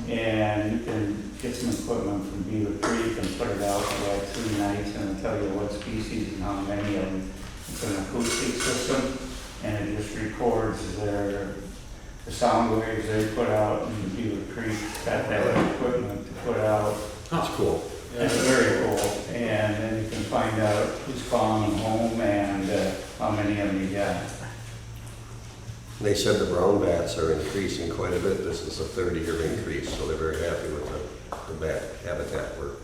and you can get some equipment from Beaver Creek and put it out for like 3 nights, and it'll tell you what species and how many of them. It's an acoustic system, and it just records the sound waves they put out, and Beaver Creek's got that equipment to put out. That's cool. It's very cool, and then you can find out who's calling them home and how many of them you got. They said the brown bats are increasing quite a bit. This is a 30-year increase, so they're very happy with the bat habitat work.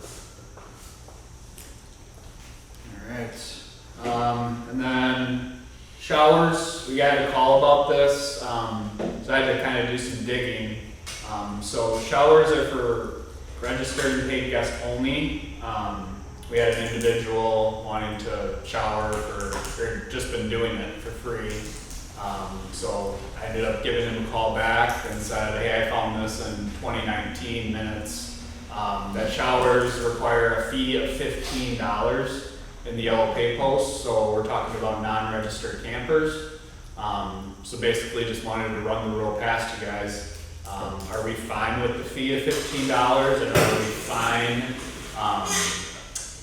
All right. And then showers, we got a call about this, so I had to kind of do some digging. So showers are for registered and paid guests only. We had an individual wanting to shower or just been doing it for free. So I ended up giving him a call back and said, hey, I found this in 2019 minutes. That showers require a fee of $15 in the yellow pay post. So we're talking about non-registered campers. So basically just wanted to run the rule past you guys. Are we fine with the fee of $15, and are we fine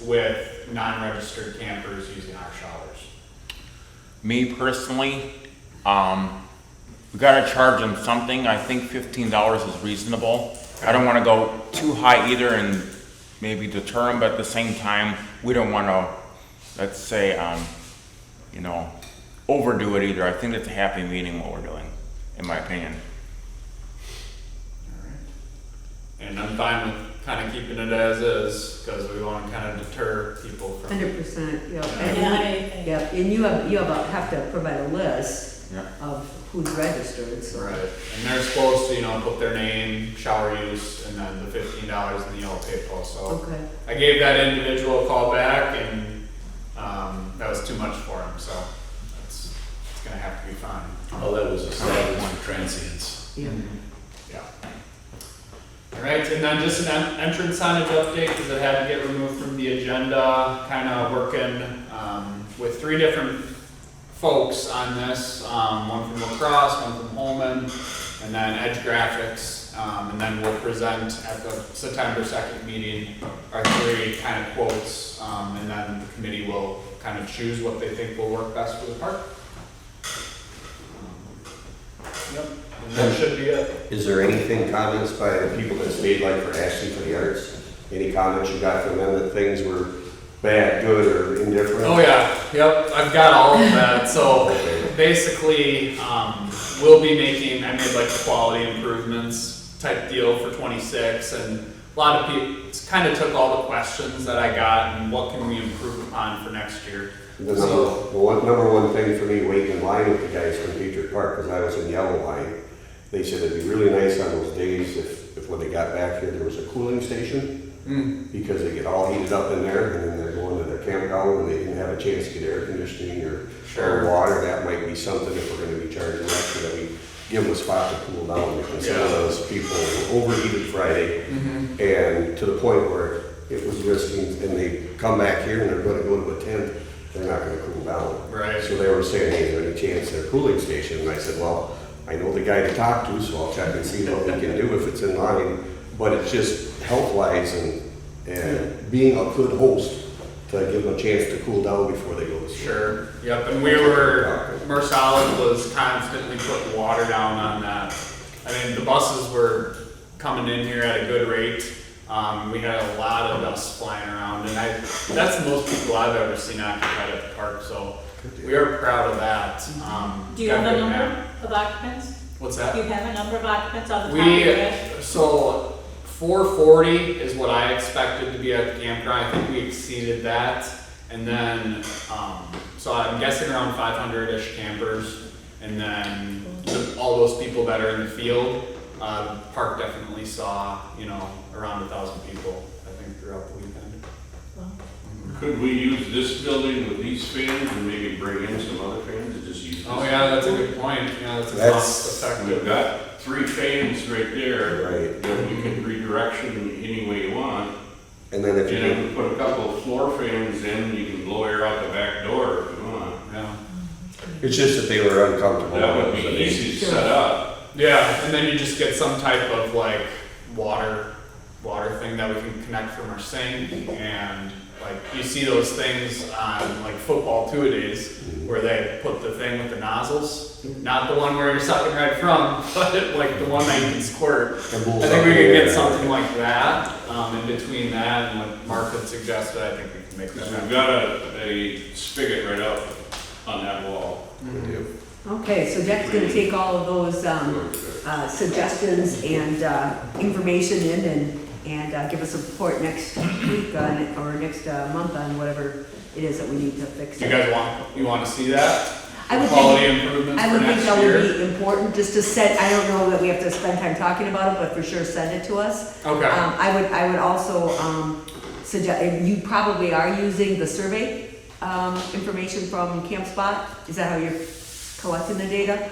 with non-registered campers using our showers? Me personally, we gotta charge them something. I think $15 is reasonable. I don't wanna go too high either and maybe deter them, but at the same time, we don't wanna, let's say, overdo it either. I think it's a happy medium what we're doing, in my opinion. And I'm fine with kind of keeping it as is, because we want to kind of deter people from. 100%, yeah. Yeah, And you have to provide a list Yeah. of who's registered, so. Right, and they're supposed to, put their name, shower use, and then the $15 in the yellow pay post, so. Okay. I gave that individual a call back, and, that was too much for him, so it's gonna have to be fine. Oh, that was established for transients. Yeah. Yeah. All right, and then just an entrance signage update, because it had to get removed from the agenda, kind of working with 3 different folks on this, one from La Crosse, one from Holman, and then Edge Graphics, and then we'll present at the September 2nd meeting our 3 kind of quotes, and then the committee will kind of choose what they think will work best for the park. Yep, and that should be it. Is there anything, comments by the people that stayed like for Ashley for the Arts? Any comments you got from them that things were bad, good, or indifferent? Oh yeah, yep, I've got all of that. So basically, we'll be making, I made like quality improvements type deal for 26, and a lot of people kind of took all the questions that I got and what can we improve upon for next year. The number one thing for me, waiting in line with the guys from Patriot Park, because I was in yellow line, they said it'd be really nice on those days if when they got back here, there was a cooling station, because they get all heated up in there, and then they're going to their campground, and they didn't have a chance to get air conditioning or water. That might be something if we're gonna be charging extra, that we give them a spot to cool down, because some of those people were overheated Friday, and to the point where it was risking, and they come back here and they're gonna go to a tent, they're not gonna cool down. Right. So they were saying, hey, is there any chance their cooling station? And I said, well, I know the guy to talk to, so I'll check and see what we can do if it's in line. But it's just health-wise and being a good host to give them a chance to cool down before they go to sleep. Sure, yep, and Marsalek was constantly putting water down on that. I mean, the buses were coming in here at a good rate. We had a lot of dust flying around, and that's the most people I've ever seen occupied at the park, so we are proud of that. Do you have a number of occupants? What's that? Do you have a number of occupants on the top of your head? So 440 is what I expected to be at the campground. I think we exceeded that. And then, so I'm guessing around 500-ish campers. And then all those people that are in the field, the park definitely saw, around 1,000 people, I think, throughout the weekend. Well, Could we use this building with these fans and maybe bring in some other fans and just use this? Oh, yeah, that's a good point. Yeah, that's a That's- cost We've effective. got 3 fans right there. Right. That we can redirection any way you want. And then if And you if we put a couple of floor fans in, you can blow air out the back door if you want. Yeah. it's just that they were uncomfortable. That would be easy to set up. Yeah, and then you just get some type of like water thing that we can connect from our sink, and like you see those things on like football two-a-days where they put the thing with the nozzles, not the one where you're sucking right from, but like the one that you can squirt. I think we could get something like that, in between that and what Mark had suggested. I think we can make that We've happen. got a spigot right up on that wall. Okay, so Jack's gonna take all of those, suggestions and, information in and give us a report next week on, or next, month on whatever it is that we need to fix. Do you guys want to see that? I would Quality think, improvements I for would think next that year? would be important, just to set, I don't know that we have to spend time talking about it, but for sure send it to us. Okay. I would also, suggest, you probably are using the survey, information from CampSpot? Is that how you're collecting the data?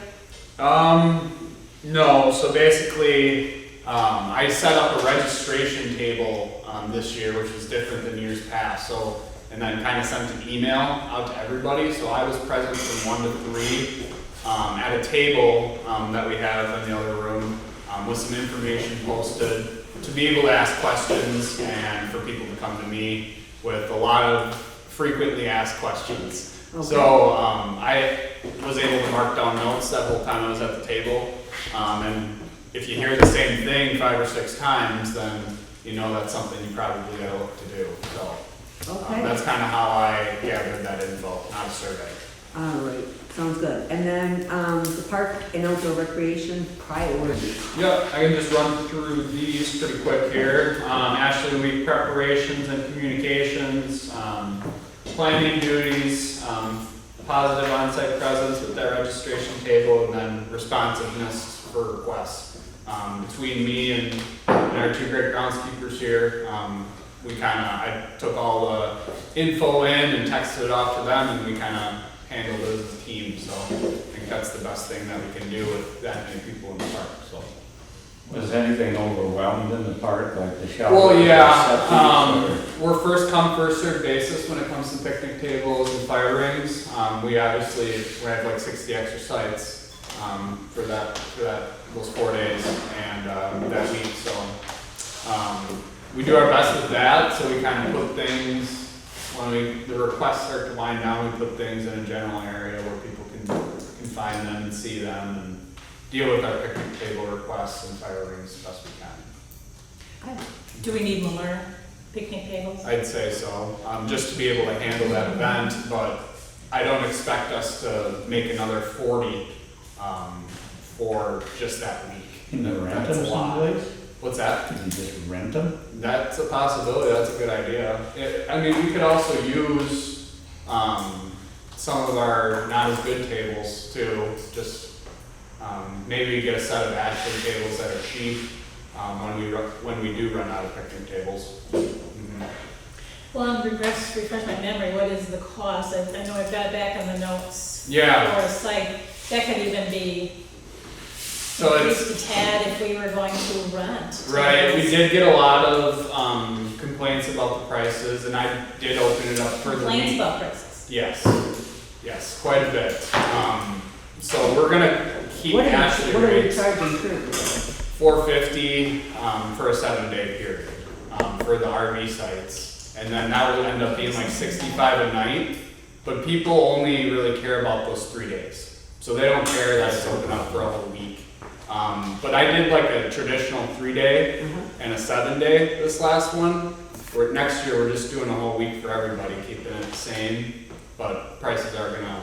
No, so basically, I set up a registration table this year, which was different than years past. So, and then kind of sent an email out to everybody. So I was present from 1 to 3 at a table that we have in the other room with some information posted to be able to ask questions and for people to come to me with a lot of frequently asked questions. Okay. So I was able to mark down notes that whole time I was at the table. And if you hear the same thing 5 or 6 times, then you know that's something you probably gotta look to do. So Okay. that's kind of how I gathered that info, not a survey. All right, sounds good. And then, the park and outdoor recreation priorities. Yep, I can just run through these pretty quick here. Ashley Week preparations and communications, planning duties, positive on-site presence with that registration table, and then responsiveness for requests. Between me and our 2 great groundskeepers here, I took all the info in and texted it off to them, and we kind of handled it as a team. So I think that's the best thing that we can do with that many people in the park. So. Was anything overwhelmed in the park, like the shower? Well, yeah, we're first come, first served basis when it comes to picnic tables and fire rings. We have like 60 extra sites for those 4 days and that week. So we do our best with that. So we kind of put things when the requests start to wind down. We put things in a general area where people can find them and see them and deal with our picnic table requests and fire rings as best we can. Do we need more picnic tables? I'd say so, just to be able to handle that event, but I don't expect us to make another 40 for just that week. Can you rent That's them a lot. someplace? What's that? Can you just rent them? That's a possibility, that's a good idea. I mean, we could also use some of our not as good tables too, just maybe get a set of Ashley tables that are cheap when we do run out of picnic tables. Mhm. Well, refresh my memory, what is the cost? I know I've got it back on the notes. Yeah. For a site, that could even be So increased to tad if we were going to rent. Right, we tables. did get a lot of complaints about the prices, and I did open it up for the Complaints week. about prices. Yes, quite a bit. So we're gonna keep What Ashley are we rates charging currently? $450 for a 7-day period for the RV sites, and then that will end up being like $65 a night. But people only really care about those 3 days, so they don't care that it's open up for a whole week. But I did like a traditional 3-day and a 7-day this last one. Next year we're just doing a whole week for everybody, keeping it the same, but prices are gonna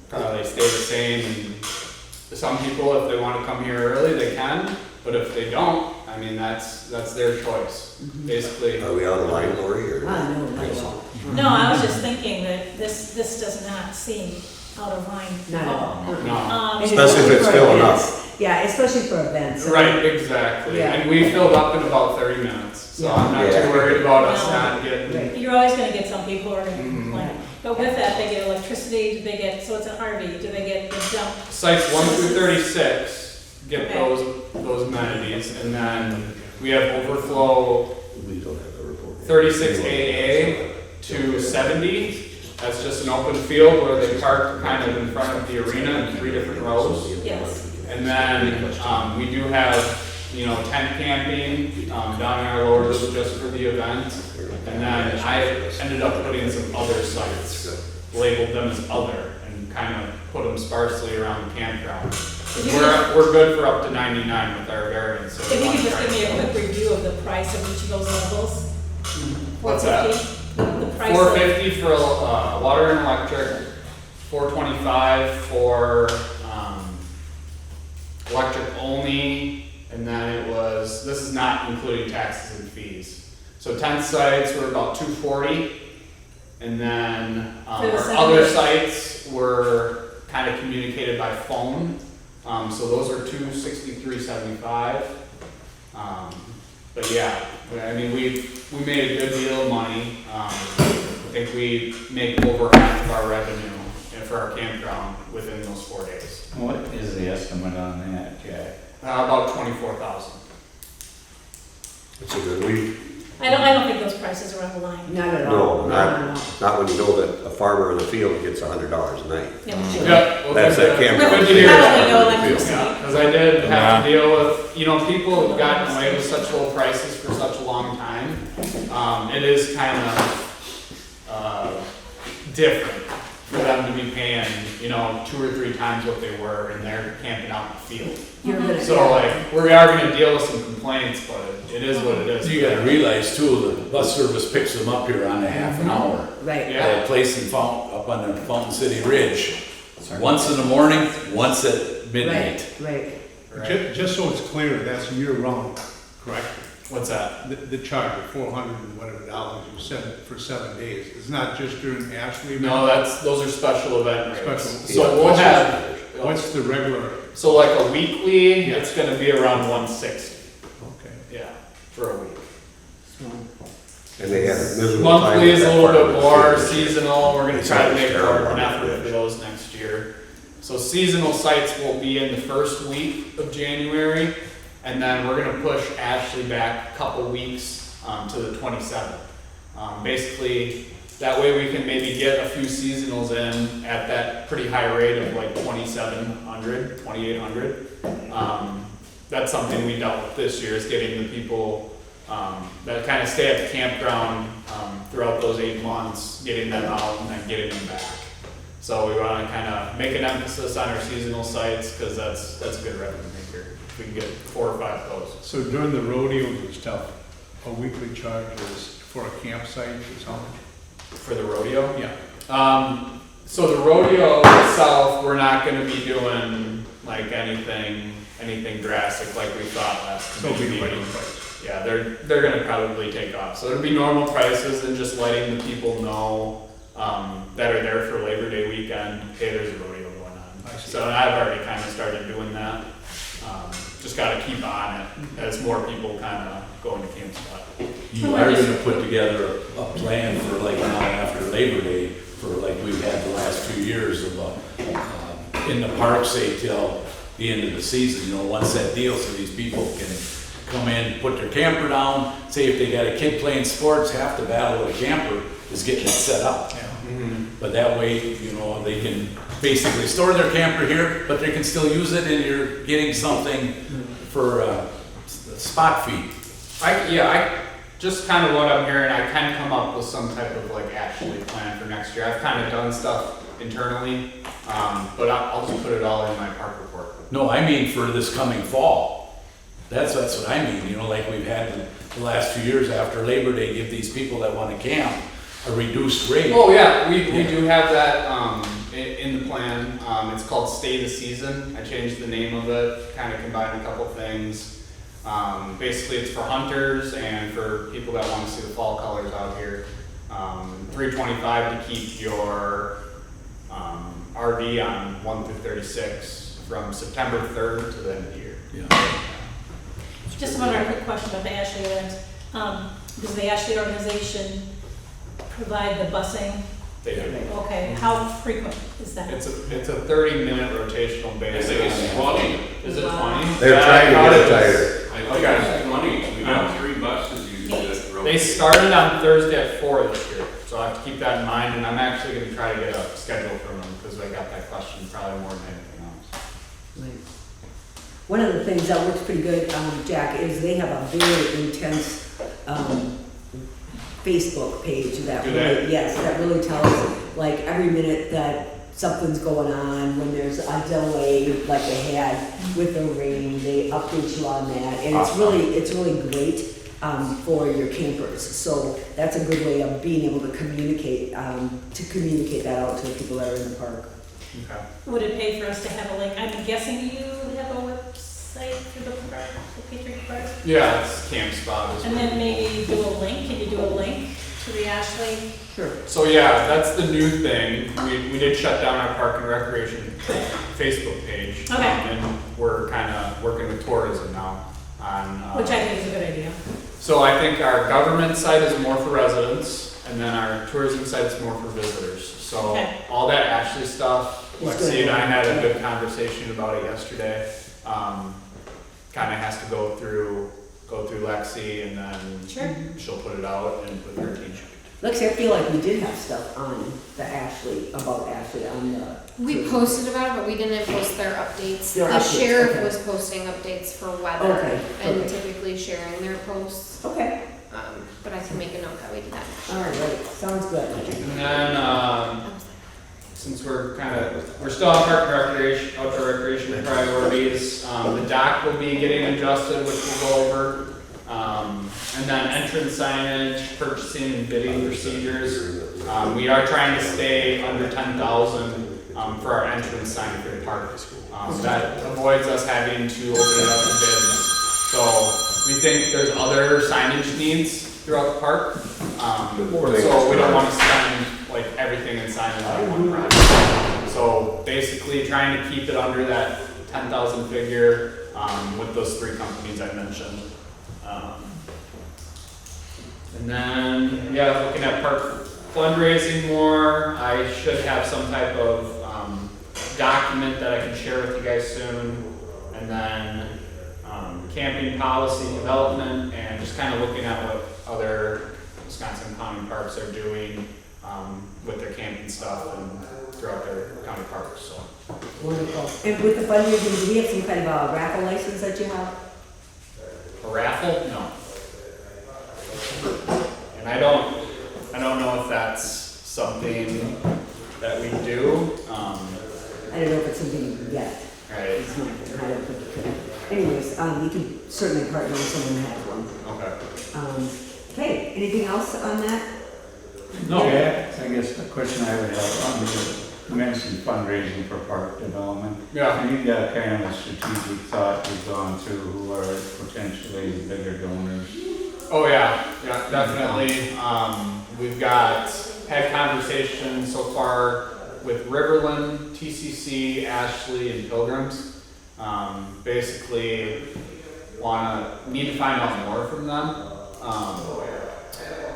probably stay the same. And some people, if they want to come here early, they can, but if they don't, I mean, that's their choice, basically. Are we out of line, Lori, or? Ah, no, not at all. No, I was just thinking that this does not seem out of line Not at at all. all. No. Especially if it's filling up. Yeah, especially for events. Right, exactly. Yeah. And we filled up in about 30 minutes, so I'm not Yeah. too worried about us not getting. Right. You're always gonna get some people who are gonna Mhm. complain. But with that, they get electricity, do they get, so it's an RV, do they get the dump? Sites 1 through 36 get Okay. those amenities, and then we have overflow We don't have the report. 36 AA to 70. That's just an open field where they park kind of in front of the arena in 3 different rows. Yes. And then we do have, tent camping down in our lower loop just for the event. And then I ended up putting some other sites, labeled them as other, and kind of put them sparsely around the campground. We're good for up to 99 with our variance. If you could just give me a quick review of the price of each of those levels? What's that? The price of. $450 for water and electric, $425 for electric only, and then this is not including taxes and fees. So tent sites were about $240, and then For the our 7 other days. sites were kind of communicated by phone. So those are $263.75. But yeah, I mean, we made a good deal of money. I think we make over half of our revenue for our campground within those 4 days. What is the estimate on that, Jack? About 24,000. It's a good week. I don't think those prices are out of line. Not at all. No, not when you know that a farmer in the field gets $100 a night. Yeah, but you- Yeah, well, That's that campground. Good to hear. Probably no electricity. Because I did have to deal with, people have gotten away with such low prices for such a long time. It is kind of different for them to be paying, 2 or 3 times what they were, and they're camping out in the field. You're gonna- So like, we are gonna deal with some complaints, but it is what it is. You gotta realize too, the bus service picks them up here on a half an hour. Right. Yeah. That place in Fountain, up on the Fountain City Ridge, once in the morning, once at midnight. Right. Just so it's clear, that's year round, correct? What's that? The charge of $400 and whatever dollars you said for 7 days, it's not just during Ashley? No, those are special event rates. Special. So we'll have, What's the regular? so like a weekly, it's gonna be around 160, Okay. yeah, for a week. And they had a miserable time. Monthly is with a that little bit farmer's more, field. seasonal, we're gonna They try said to it was make more terrible of an on effort the for ridge. those next year. So seasonal sites will be in the first week of January, and then we're gonna push Ashley back a couple weeks to the 27th. Basically, that way we can maybe get a few seasonals in at that pretty high rate of like 2,700, 2,800. That's something we dealt with this year, is getting the people that kind of stay at the campground throughout those 8 months, getting them out and then getting them back. So we want to kind of make an emphasis on our seasonal sites, because that's a good revenue maker. If we can get 4 or 5 of those. So during the rodeos and stuff, a weekly charge is for a campsite is how much? For the rodeo? Yeah. So the rodeo itself, we're not gonna be doing like anything drastic like we thought last So it'll be meeting. regular price. Yeah, they're gonna probably take off. So it'll be normal prices, and just letting the people know, that are there for Labor Day weekend, hey, there's a rodeo going on. I see. So I've already kind of started doing that. Just gotta keep on it as more people kind of go into camp spot. You are gonna put together a plan for like now after Labor Day, for like we've had the last few years of, in the park, say till the end of the season, once that deal, so these people can come in, put their camper down, say if they got a kid playing sports, half the battle of the camper is getting it set up. But that way, they can basically store their camper here, but they can still use it, and you're getting something for spot fee. I just kind of what I'm hearing, I can come up with some type of like Ashley plan for next year. I've kind of done stuff internally, but I'll just put it all in my park report. No, I mean for this coming fall. That's what I mean, like we've had the last few years after Labor Day, give these people that want to camp a reduced rate. Oh yeah, we do have that in the plan. It's called Stay the Season. I changed the name of it, kind of combined a couple things. Basically, it's for hunters and for people that want to see the fall colors out here. $325 to keep your RV on 1 through 36 from September 3rd to the end of the year. Yeah. Just one other quick question about the Ashley event. Does the Ashley organization provide the busing? They do. Okay, how frequent is that? It's a 30-minute rotational I basis. think it's 20. Is it Wow. 20? They're trying to get it tighter. I think it's 20. We got 3 buses used that road. They started on Thursday at 4 this year, so I have to keep that in mind, and I'm actually gonna try to get a schedule from them, because I got that question probably more than anything else. Right. One of the things that works pretty good, Jack, is they have a very intense, Facebook page that Do really, they? yes, that really tells, like, every minute that something's going on, when there's a delay, like they had with the rain, they update you on that, and it's really great, for your campers. So that's a good way of being able to communicate that out to the people that are in the park. Okay. Would it pay for us to have a link? I'm guessing you have a website for the park, the Patriot Park? Yeah, it's Camp Spot. And then maybe do a link, can you do a link to the Ashley? Sure. So yeah, that's the new thing. We did shut down our Park and Recreation Facebook page. Okay. And we're kind of working with tourism now on. Which I think is a good idea. So I think our government site is more for residents, and then our tourism site is more for visitors. So Okay. all that Ashley stuff, It's Lexi good. and I had a good conversation about it yesterday. Kind of has to go through Lexi, and then Sure. she'll put it out and with her team. Lexi, I feel like we did have stuff on the Ashley, about Ashley on the. We posted about it, but we didn't post their updates. Their The updates, sheriff okay. was posting updates for weather Okay, and okay. typically sharing their posts. Okay, But I can make a note that we did that. all right, sounds good. And then, since we're still on park and recreation, outdoor recreation priorities, the dock will be getting adjusted, which we'll go over. And then entrance signage, purchasing and bidding procedures. We are trying to stay under 10,000, for our entrance sign for the park. That avoids us having to open it up to bids. So we think there's other signage needs throughout the park. So we don't want to spend like everything in signage on one project. So basically trying to keep it under that 10,000 figure, with those 3 companies I mentioned. And then, yeah, looking at park fundraising more, I should have some type of document that I can share with you guys soon. And then camping policy development, and just kind of looking at what other Wisconsin county parks are doing with their camping stuff and throughout their county parks. So. Wonderful. And with the fundraising, do we have some kind of a raffle license that you have? A raffle? No. And I don't know if that's something that we do. I don't know if it's something you can get. Right. It's not, I don't think you could. Anyways, you can certainly partner with someone who has one. Okay. Okay, anything else on that? No. Yeah, I guess the question I would have, you mentioned fundraising for park development. Yeah. And you've got kind of a strategic thought you've gone through who are potentially bigger donors. Oh yeah, definitely. We've had conversations so far with Riverland, TCC, Ashley, and Pilgrims. Basically, need to find out more from them.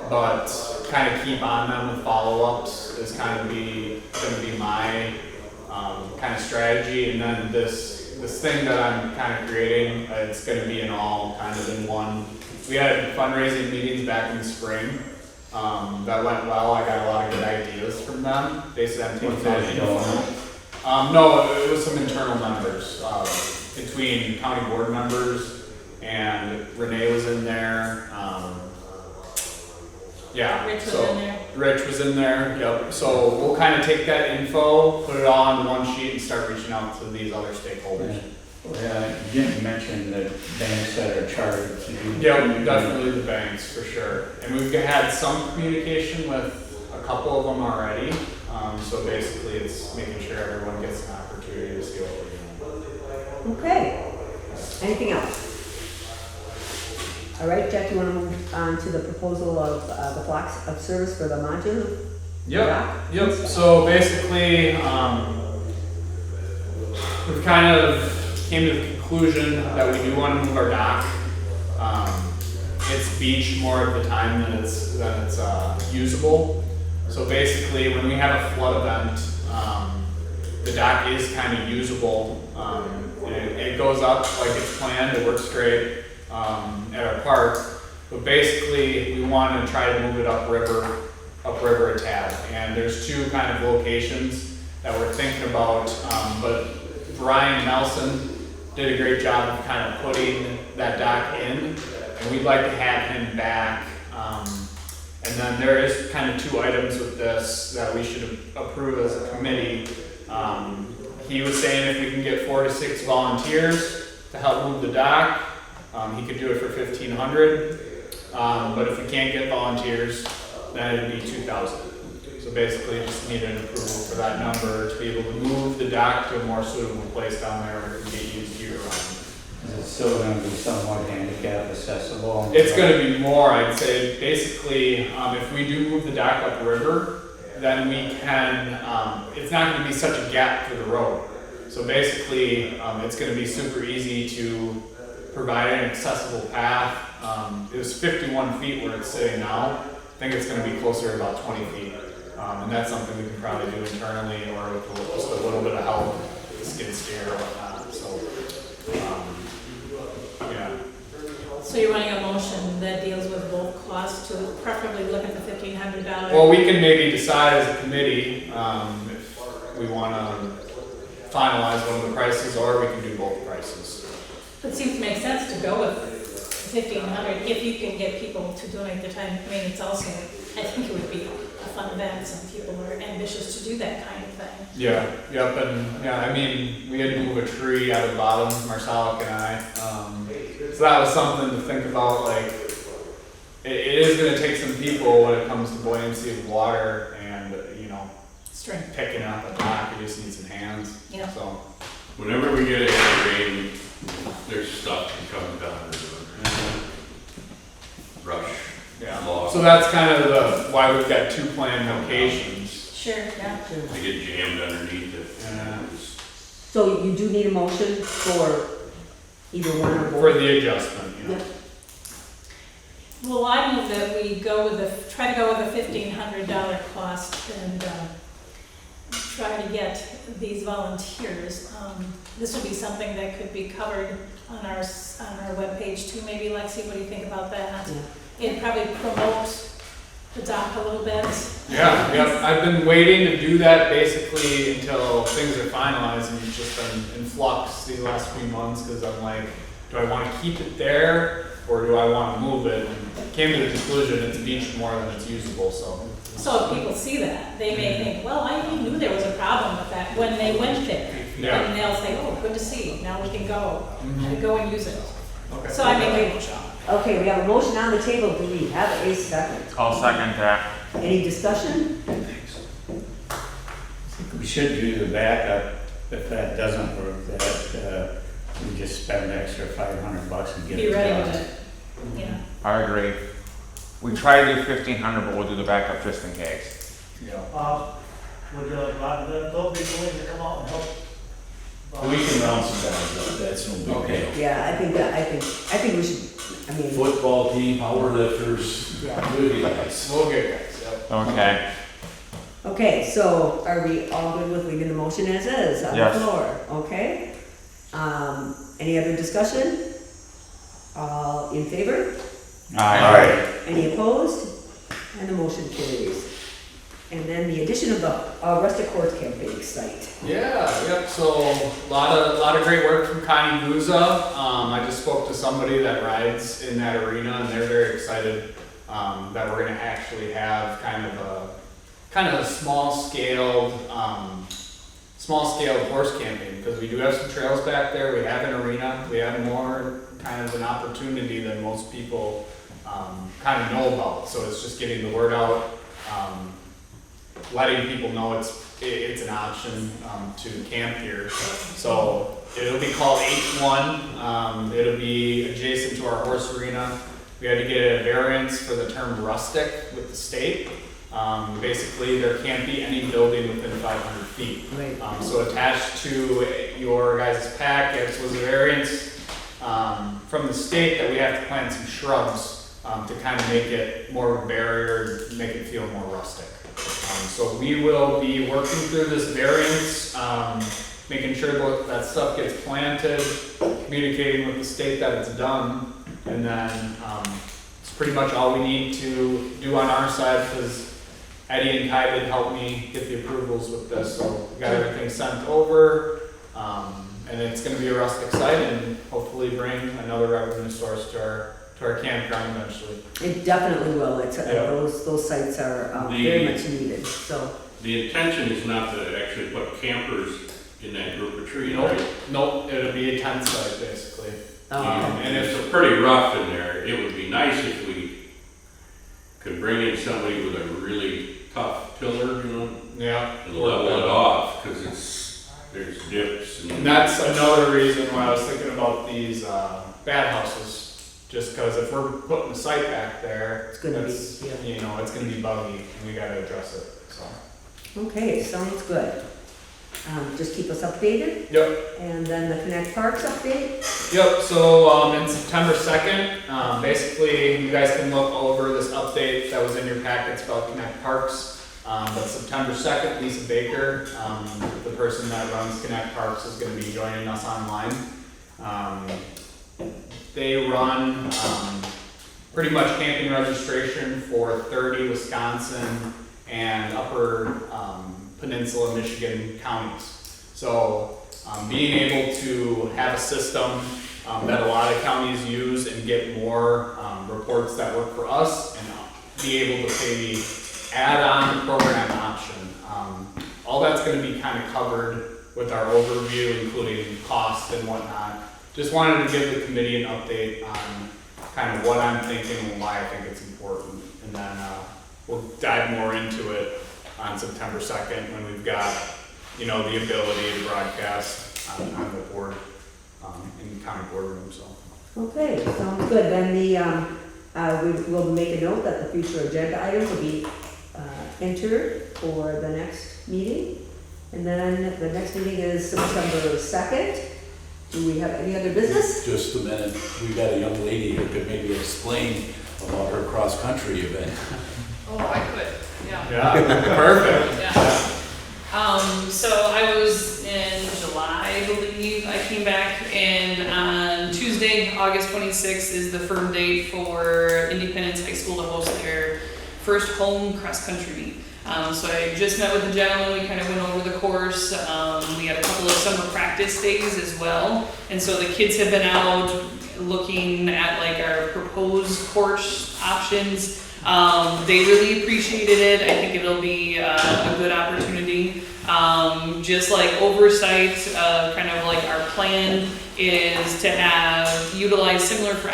But kind of keep on them with follow-ups is going to be my kind of strategy. And then this thing that I'm kind of creating, it's going to be all kind of in one. We had fundraising meetings back in the spring. That went well. I got a lot of good ideas from them. Basically, I'm taking that info. No, it was some internal members, between county board members, and Renee was in there. Rich was in there. Rich was in there, yep. So we'll kind of take that info, put it all on one sheet, and start reaching out to these other stakeholders. Yeah, you didn't mention the banks that are chartered to do. Yeah, definitely the banks, for sure. And we've had some communication with a couple of them already. So basically it's making sure everyone gets an opportunity to see what we're doing. Okay. Anything else? All right, Jack, you want to move on to the proposal of the blocks of service for the modular? Yep. So basically, we've kind of came to the conclusion that we do want to move our dock. It's beach more of the time than it's usable. So basically, when we have a flood event, the dock is kind of usable. And it goes up like it's planned. It works great at our park. But basically, we want to try to move it upriver a tad. And there's two kind of locations that we're thinking about. But Brian Nelson did a great job of kind of putting that dock in. And we'd like to have him back. And then there is kind of two items with this that we should approve as a committee. He was saying if we can get 4 to 6 volunteers to help move the dock, he could do it for $1,500. But if we can't get volunteers, then it'd be $2,000. So basically, just need an approval for that number to be able to move the dock to a more suitable place down there where it can get used year round. Is it still gonna be somewhat handicap accessible? It's gonna be more, I'd say. Basically, if we do move the dock upriver, then we can, it's not gonna be such a gap for the road. So basically, it's gonna be super easy to provide an accessible path. It was 51 feet where it's sitting now. I think it's gonna be closer to about 20 feet. And that's something we can probably do internally or with just a little bit of help with the skid steer or whatnot, so. Yeah. So you're running a motion that deals with both costs to preferably look at the $1,500? Well, we can maybe decide as a committee if we want to finalize one of the prices, or we can do both prices. It seems to make sense to go with $1,500 if you can get people to donate their time. I mean, it's also, I think it would be a fun event. Some people are ambitious to do that kind of thing. Yeah, yep, and yeah, I mean, we had to move a tree out of the bottom, Marcelic and I. So that was something to think about. Like, it is going to take some people when it comes to buoyancy of water and, you know, Strength. picking up a dock. You just need some hands. Yeah. So. Whenever we get a heavy rain, there's stuff that comes down the brush. Yeah. Log. So that's kind of why we've got two planned locations. Sure, yeah. They get jammed underneath it. So you do need a motion for either one or both? For the adjustment, you know. Yep. Well, I move that we go with try to go with a $1,500 cost and try to get these volunteers. This would be something that could be covered on our webpage too, maybe. Lexi, what do you think about that? Yeah. It'd probably promote the dock a little bit. Yeah, yeah. I've been waiting to do that basically until things are finalized, and it's just been in flux these last few months because I'm like, do I want to keep it there or do I want to move it? And came to the conclusion it's beach more than it's usable. So if people see that, they may think, well, I knew there was a problem with that when they went there. Yeah. And they'll say, oh, good to see, now we can go, go and use it. Okay. So I make a motion. Okay, we have a motion on the table. Do we have a second? I'll second that. Any discussion? We should do the backup. If that doesn't work, that we just spend the extra $500 and get it Be ready done. with it, yeah. I agree. We try to do 1,500, but we'll do the backup just in case. Yeah. Would you like they'll be willing to come out and help? We can round some guys up, that's no big Okay. deal. Yeah, I think we should, I mean, Football team, power lifters, Yeah. good guys. We'll get guys. Yep. Okay. okay, so are we all good with leaving the motion as is on the Yes. floor? Okay. Any other discussion? All in favor? Aye. Any opposed? And the motion carries. And then the addition of the Rustic Court camping site. Yeah, yep, so a lot of great work from Connie Guza. I just spoke to somebody that rides in that arena and they're very excited that we're gonna actually have kind of a small scaled horse camping, because we do have some trails back there, we have an arena, we have more kind of an opportunity than most people kind of know about. So it's just getting the word out, letting people know it's an option to camp here. So it'll be called H1. It'll be adjacent to our horse arena. We had to get a variance for the term rustic with the state. Basically, there can't be any building within 500 feet. Right. So attached to your guys' packets was a variance from the state that we have to plant some shrubs to kind of make it more of a barrier, make it feel more rustic. So we will be working through this variance, making sure that stuff gets planted, communicating with the state that it's done, and then it's pretty much all we need to do on our side, because Eddie and Kai did help me get the approvals with this, so we got everything sent over, and it's gonna be a rustic site and hopefully bring another revenue source to our campground eventually. It definitely will. It's, Yeah. those sites are very much needed, so. The intention is not to actually put campers in that group retreat, Nope, right? nope, it'll be a tent site basically. And it's pretty rough in there. It would be nice if we could bring in somebody with a really tough tiller, you know, Yeah. and level it off, because there's dips And that's another reason why I was thinking about these bad houses. Just because if we're putting the site back there, It's gonna be, that's, yeah. you know, it's gonna be buggy and we gotta address it, so. Okay, sounds good. Just keep us updated, Yep, and then the Connect Parks update. yep, so in September 2nd, basically you guys can look over this update that was in your packets about Connect Parks. But September 2nd, Lisa Baker, the person that runs Connect Parks, is gonna be joining us online. They run pretty much camping registration for 30 Wisconsin and upper Peninsula Michigan counties. So being able to have a system that a lot of counties use and get more reports that work for us and be able to pay the add-on program option. All that's going to be kind of covered with our overview, including cost and whatnot. Just wanted to give the committee an update on kind of what I'm thinking and why I think it's important. And then we'll dive more into it on September 2nd when we've got, you know, the ability to broadcast on the board, in the county boardroom, so. Okay, sounds good. Then we will make a note that the future agenda items will be entered for the next meeting. And then the next meeting is September 2nd. Do we have any other business? Just a minute, we got a young lady who could maybe explain about her cross-country event. Oh, I could, yeah. Yeah, perfect. Yeah. So I was in July, I believe, I came back, and on Tuesday, August 26th is the firm date for Independence High School to host their first home cross-country meet. So I just met with the gentleman, we kind of went over the course, we had a couple of summer practice days as well, and so the kids have been out looking at like our proposed course options. They really appreciated it. I think it'll be a good opportunity. Just like oversight, kind of like our plan is to have utilized similar for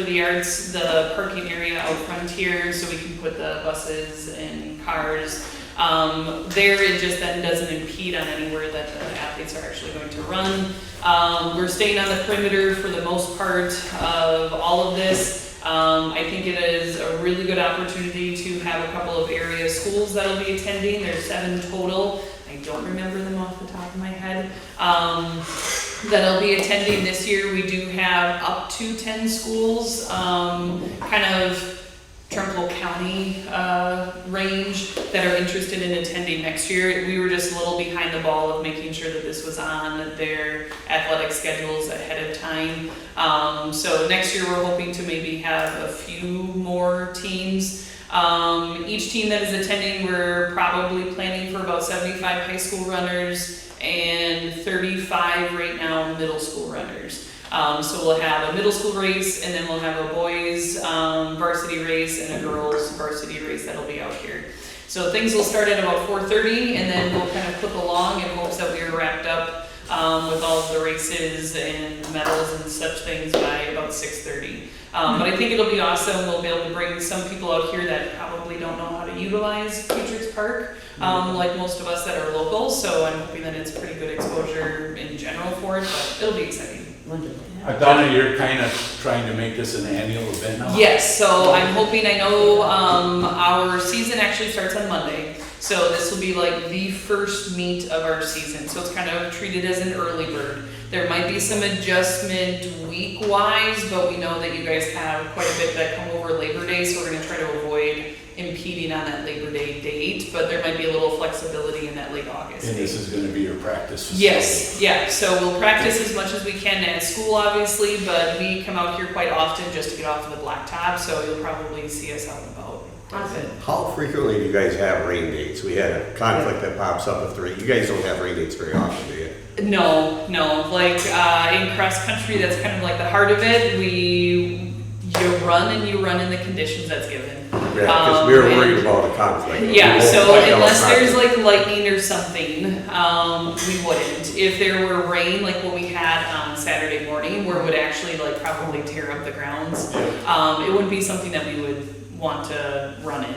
the arts, the parking area out front here, so we can put the buses and cars there. It just then doesn't impede on anywhere that the athletes are actually going to run. We're staying on the perimeter for the most part of all of this. I think it is a really good opportunity to have a couple of area schools that'll be attending. There's 7 total. I don't remember them off the top of my head. That'll be attending this year. We do have up to 10 schools, kind of Trempealeau County range, that are interested in attending next year. We were just a little behind the ball of making sure that this was on their athletic schedules ahead of time. So next year we're hoping to maybe have a few more teams. Each team that is attending, we're probably planning for about 75 high school runners and 35 right now middle school runners. So we'll have a middle school race, and then we'll have a boys varsity race and a girls varsity race that'll be out here. So things will start at about 4:30, and then we'll kind of clip along in hopes that we are wrapped up with all of the races and medals and such things by about 6:30. But I think it'll be awesome. We'll be able to bring some people out here that probably don't know how to utilize Patriots Park, like most of us that are local. So I'm hoping that it's pretty good exposure in general for it, but it'll be exciting. Wonderful. Donna, you're kind of trying to make this an annual event now? Yes, so I'm hoping, I know, our season actually starts on Monday. So this will be like the first meet of our season, so it's kind of treated as an early bird. There might be some adjustment week-wise, but we know that you guys have quite a bit that come over Labor Day, so we're gonna try to avoid impeding on that Labor Day date, but there might be a little flexibility in that late August And date. this is gonna be your practice facility? Yes, yeah, so we'll practice as much as we can at school, obviously, but we come out here quite often just to get off of the blacktop, so you'll probably see us out and about. Awesome. How frequently do you guys have rain dates? We had a conflict that pops up with you guys don't have rain dates very often, do you? No, like, in cross country, that's kind of like the heart of it. You run in the conditions that's given. Yeah, because we were and- worried about a conflict. Yeah, We won't so fight out unless there's conflict. like lightning or something, we wouldn't. If there were rain, like what we had on Saturday morning, where it would actually like probably tear up the grounds, it wouldn't be something that we would want to run in.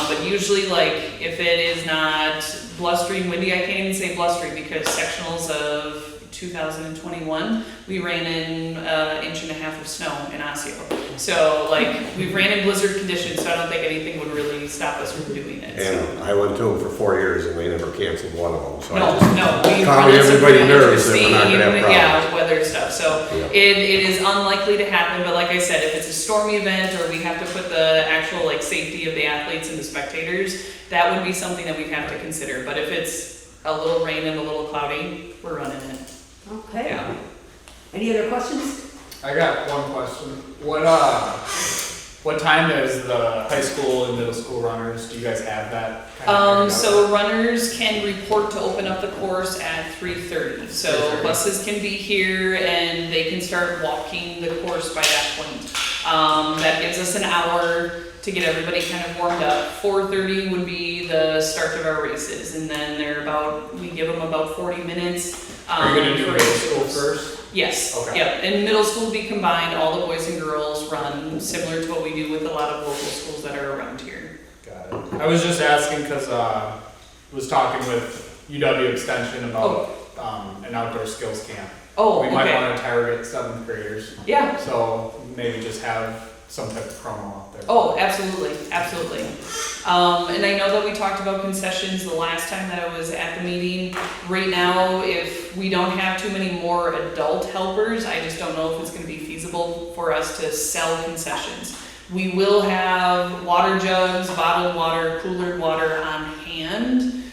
But usually, like, if it is not blustering windy, I can't even say blustering because sectionals of 2021, we ran in 1.5 inches of snow in Osseo. So, like, we ran in blizzard conditions, so I don't think anything would really stop us from doing it. And I went to them for 4 years and they never canceled one of them, so I No, just we calming run some everybody pretty nervous that we're not gonna have interesting, problems. yeah, weather stuff. So Yeah. it is unlikely to happen, but like I said, if it's a stormy event or we have to put the actual like safety of the athletes and the spectators, that would be something that we'd have to consider. But if it's a little rain and a little cloudy, we're running it. Okay. Yeah. Any other questions? I got one question. What time is the high school and middle school runners? Do you guys have that? So runners can report to open up the course at 3:30. So 3:30. buses can be here and they can start walking the course by that point. That gives us an hour to get everybody kind of warmed up. 4:30 would be the start of our races, and then we give them about 40 minutes. Are you gonna do for middle school first? Yes, Okay. yep, and middle school will be combined, all the boys and girls run similar to what we do with a lot of local schools that are around here. Got it. I was just asking because was talking with UW Extension about an outdoor skills camp. Oh, We might okay, want to target 7th graders, yeah, so maybe just have some type of promo out there. oh, absolutely, absolutely. And I know that we talked about concessions the last time that I was at the meeting. Right now, if we don't have too many more adult helpers, I just don't know if it's gonna be feasible for us to sell concessions. We will have water jugs, bottled water, cooler water on hand,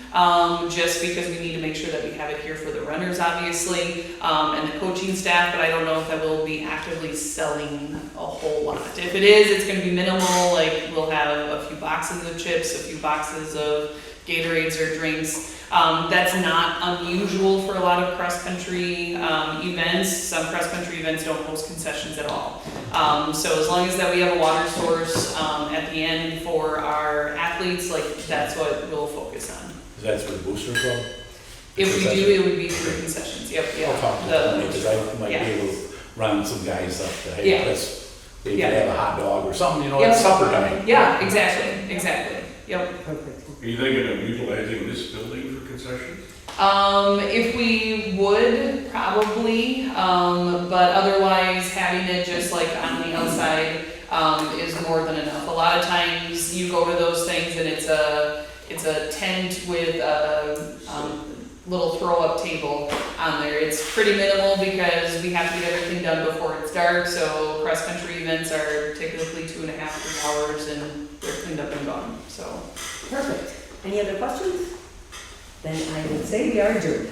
just because we need to make sure that we have it here for the runners, obviously, and the coaching staff, but I don't know if that will be actively selling a whole lot. If it is, it's gonna be minimal, like we'll have a few boxes of chips, a few boxes of Gatorades or drinks. That's not unusual for a lot of cross-country events. Some cross-country events don't host concessions at all. So as long as that we have a water source at the end for our athletes, like that's what we'll focus on. That's for the booster club? If we do, it would be through concessions, yep, yeah. I'll talk to them, because I might be able to round some guys up to, hey, Yeah. they could Yeah. have a hot dog or something, you know, Yep. it's supper time. Yeah, exactly, yep. Perfect. Are you thinking of utilizing this building for concessions? If we would, probably, but otherwise having it just like on the outside, is more than enough. A lot of times you go to those things and it's a tent with a, little throw-up table on there. It's pretty minimal because we have to get everything done before it's dark, so cross-country events are typically 2.5 to 3 hours and they're cleaned up and gone, so. Perfect. Any other questions? Then I would say we are adjourned.